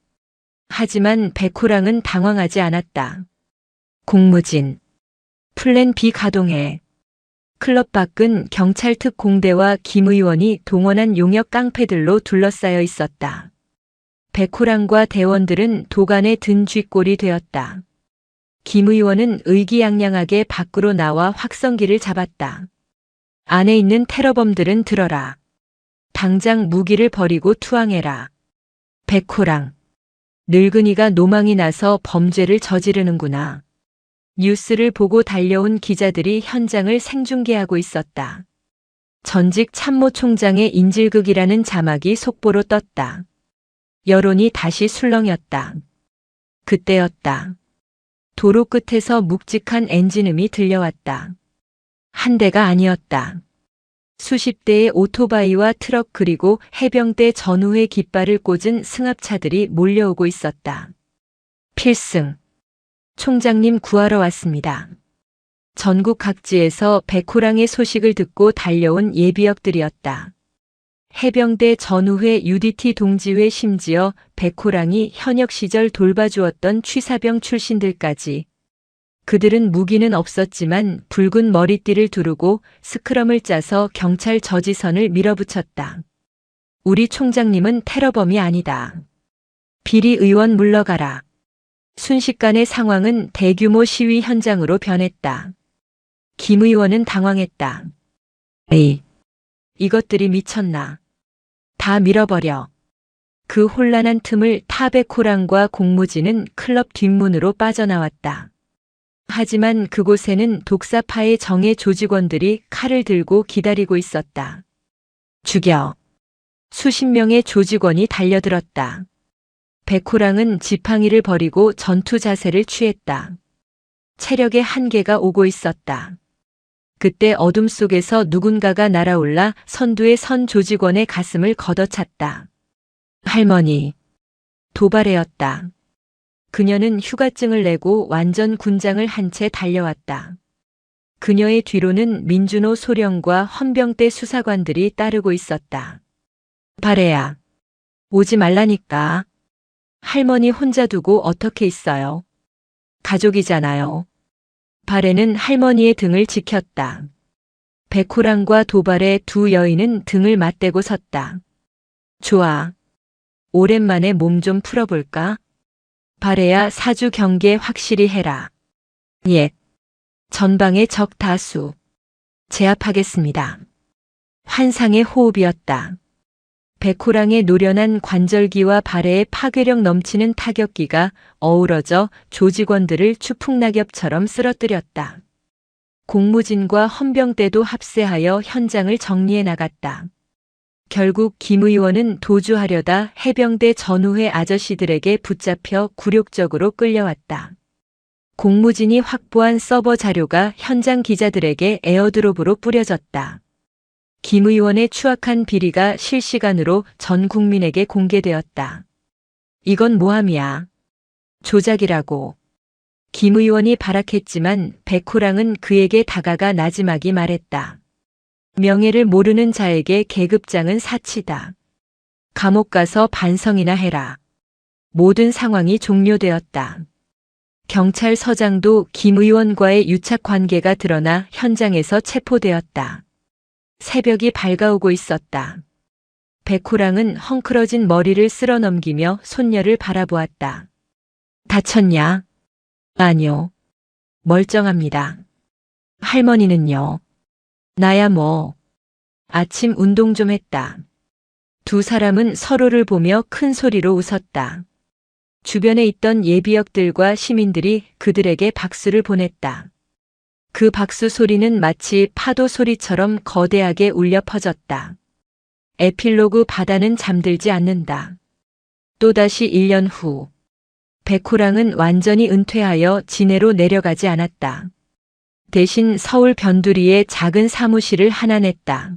하지만 백호랑은 당황하지 않았다. 공무진. 플랜 B 가동해. 클럽 밖은 경찰 특공대와 김 의원이 동원한 용역 깡패들로 둘러싸여 있었다. 백호랑과 대원들은 도간에 든 쥐꼴이 되었다. 김 의원은 의기양양하게 밖으로 나와 확성기를 잡았다. 안에 있는 테러범들은 들어라. 당장 무기를 버리고 투항해라. 백호랑. 늙은이가 노망이 나서 범죄를 저지르는구나. 뉴스를 보고 달려온 기자들이 현장을 생중계하고 있었다. 전직 참모총장의 인질극이라는 자막이 속보로 떴다. 여론이 다시 술렁였다. 그때였다. 도로 끝에서 묵직한 엔진음이 들려왔다. 한 대가 아니었다. 수십 대의 오토바이와 트럭 그리고 해병대 전우회 깃발을 꽂은 승합차들이 몰려오고 있었다. 필승. 총장님 구하러 왔습니다. 전국 각지에서 백호랑의 소식을 듣고 달려온 예비역들이었다. 해병대 전우회 UDT 동지회 심지어 백호랑이 현역 시절 돌봐주었던 취사병 출신들까지. 그들은 무기는 없었지만 붉은 머리띠를 두르고 스크럼을 짜서 경찰 저지선을 밀어붙였다. 우리 총장님은 테러범이 아니다. 비리 의원 물러가라. 순식간에 상황은 대규모 시위 현장으로 변했다. 김 의원은 당황했다. 에이, 이것들이 미쳤나. 다 밀어버려. 그 혼란한 틈을 타백호랑과 공무진은 클럽 뒷문으로 빠져나왔다. 하지만 그곳에는 독사파의 정예 조직원들이 칼을 들고 기다리고 있었다. 죽여. 수십 명의 조직원이 달려들었다. 백호랑은 지팡이를 버리고 전투 자세를 취했다. 체력의 한계가 오고 있었다. 그때 어둠 속에서 누군가가 날아올라 선두의 선 조직원의 가슴을 걷어찼다. 할머니. 도발해였다. 그녀는 휴가증을 내고 완전 군장을 한 채 달려왔다. 그녀의 뒤로는 민준호 소령과 헌병대 수사관들이 따르고 있었다. 바래야. 오지 말라니까. 할머니 혼자 두고 어떻게 있어요? 가족이잖아요. 바래는 할머니의 등을 지켰다. 백호랑과 도발의 두 여인은 등을 맞대고 섰다. 좋아. 오랜만에 몸 좀 풀어볼까? 바래야 사주 경계 확실히 해라. 예. 전방에 적 다수. 제압하겠습니다. 환상의 호흡이었다. 백호랑의 노련한 관절기와 발해의 파괴력 넘치는 타격기가 어우러져 조직원들을 추풍낙엽처럼 쓰러뜨렸다. 공무진과 헌병대도 합세하여 현장을 정리해 나갔다. 결국 김 의원은 도주하려다 해병대 전우회 아저씨들에게 붙잡혀 굴욕적으로 끌려왔다. 공무진이 확보한 서버 자료가 현장 기자들에게 에어드롭으로 뿌려졌다. 김 의원의 추악한 비리가 실시간으로 전 국민에게 공개되었다. 이건 모함이야. 조작이라고. 김 의원이 발악했지만 백호랑은 그에게 다가가 나지막이 말했다. 명예를 모르는 자에게 계급장은 사치다. 감옥 가서 반성이나 해라. 모든 상황이 종료되었다. 경찰서장도 김 의원과의 유착 관계가 드러나 현장에서 체포되었다. 새벽이 밝아오고 있었다. 백호랑은 헝클어진 머리를 쓸어넘기며 손녀를 바라보았다. 다쳤냐? 아니요. 멀쩡합니다. 할머니는요? 나야 뭐. 아침 운동 좀 했다. 두 사람은 서로를 보며 큰 소리로 웃었다. 주변에 있던 예비역들과 시민들이 그들에게 박수를 보냈다. 그 박수 소리는 마치 파도 소리처럼 거대하게 울려 퍼졌다. 에필로그 바다는 잠들지 않는다. 또다시 1년 후. 백호랑은 완전히 은퇴하여 진해로 내려가지 않았다. 대신 서울 변두리에 작은 사무실을 하나 냈다.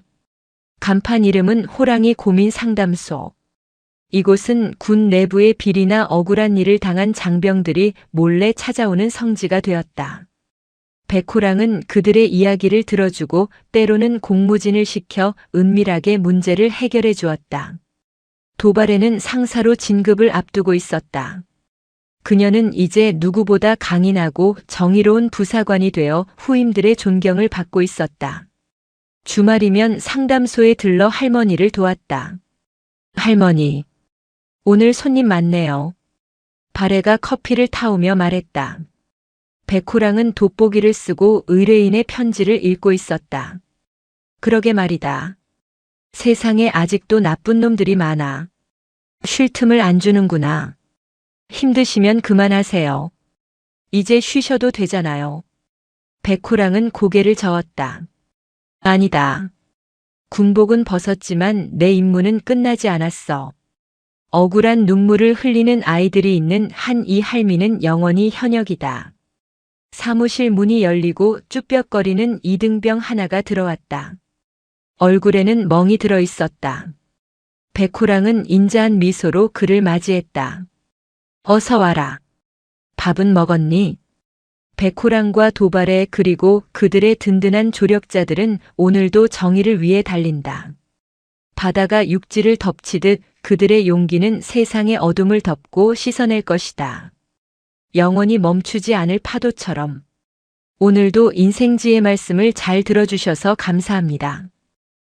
간판 이름은 호랑이 고민 상담소. 이곳은 군 내부의 비리나 억울한 일을 당한 장병들이 몰래 찾아오는 성지가 되었다. 백호랑은 그들의 이야기를 들어주고 때로는 공무진을 시켜 은밀하게 문제를 해결해 주었다. 도발에는 상사로 진급을 앞두고 있었다. 그녀는 이제 누구보다 강인하고 정의로운 부사관이 되어 후임들의 존경을 받고 있었다. 주말이면 상담소에 들러 할머니를 도왔다. 할머니, 오늘 손님 많네요. 바레가 커피를 타오며 말했다. 백호랑은 돋보기를 쓰고 의뢰인의 편지를 읽고 있었다. 그러게 말이다. 세상에 아직도 나쁜 놈들이 많아. 쉴 틈을 안 주는구나. 힘드시면 그만하세요. 이제 쉬셔도 되잖아요. 백호랑은 고개를 저었다. 아니다. 군복은 벗었지만 내 임무는 끝나지 않았어. 억울한 눈물을 흘리는 아이들이 있는 한 이 할미는 영원히 현역이다. 사무실 문이 열리고 쭈뼛거리는 이등병 하나가 들어왔다. 얼굴에는 멍이 들어 있었다. 백호랑은 인자한 미소로 그를 맞이했다. 어서 와라. 밥은 먹었니? 백호랑과 도발에 그리고 그들의 든든한 조력자들은 오늘도 정의를 위해 달린다. 바다가 육지를 덮치듯 그들의 용기는 세상의 어둠을 덮고 씻어낼 것이다. 영원히 멈추지 않을 파도처럼. 오늘도 인생지의 말씀을 잘 들어주셔서 감사합니다.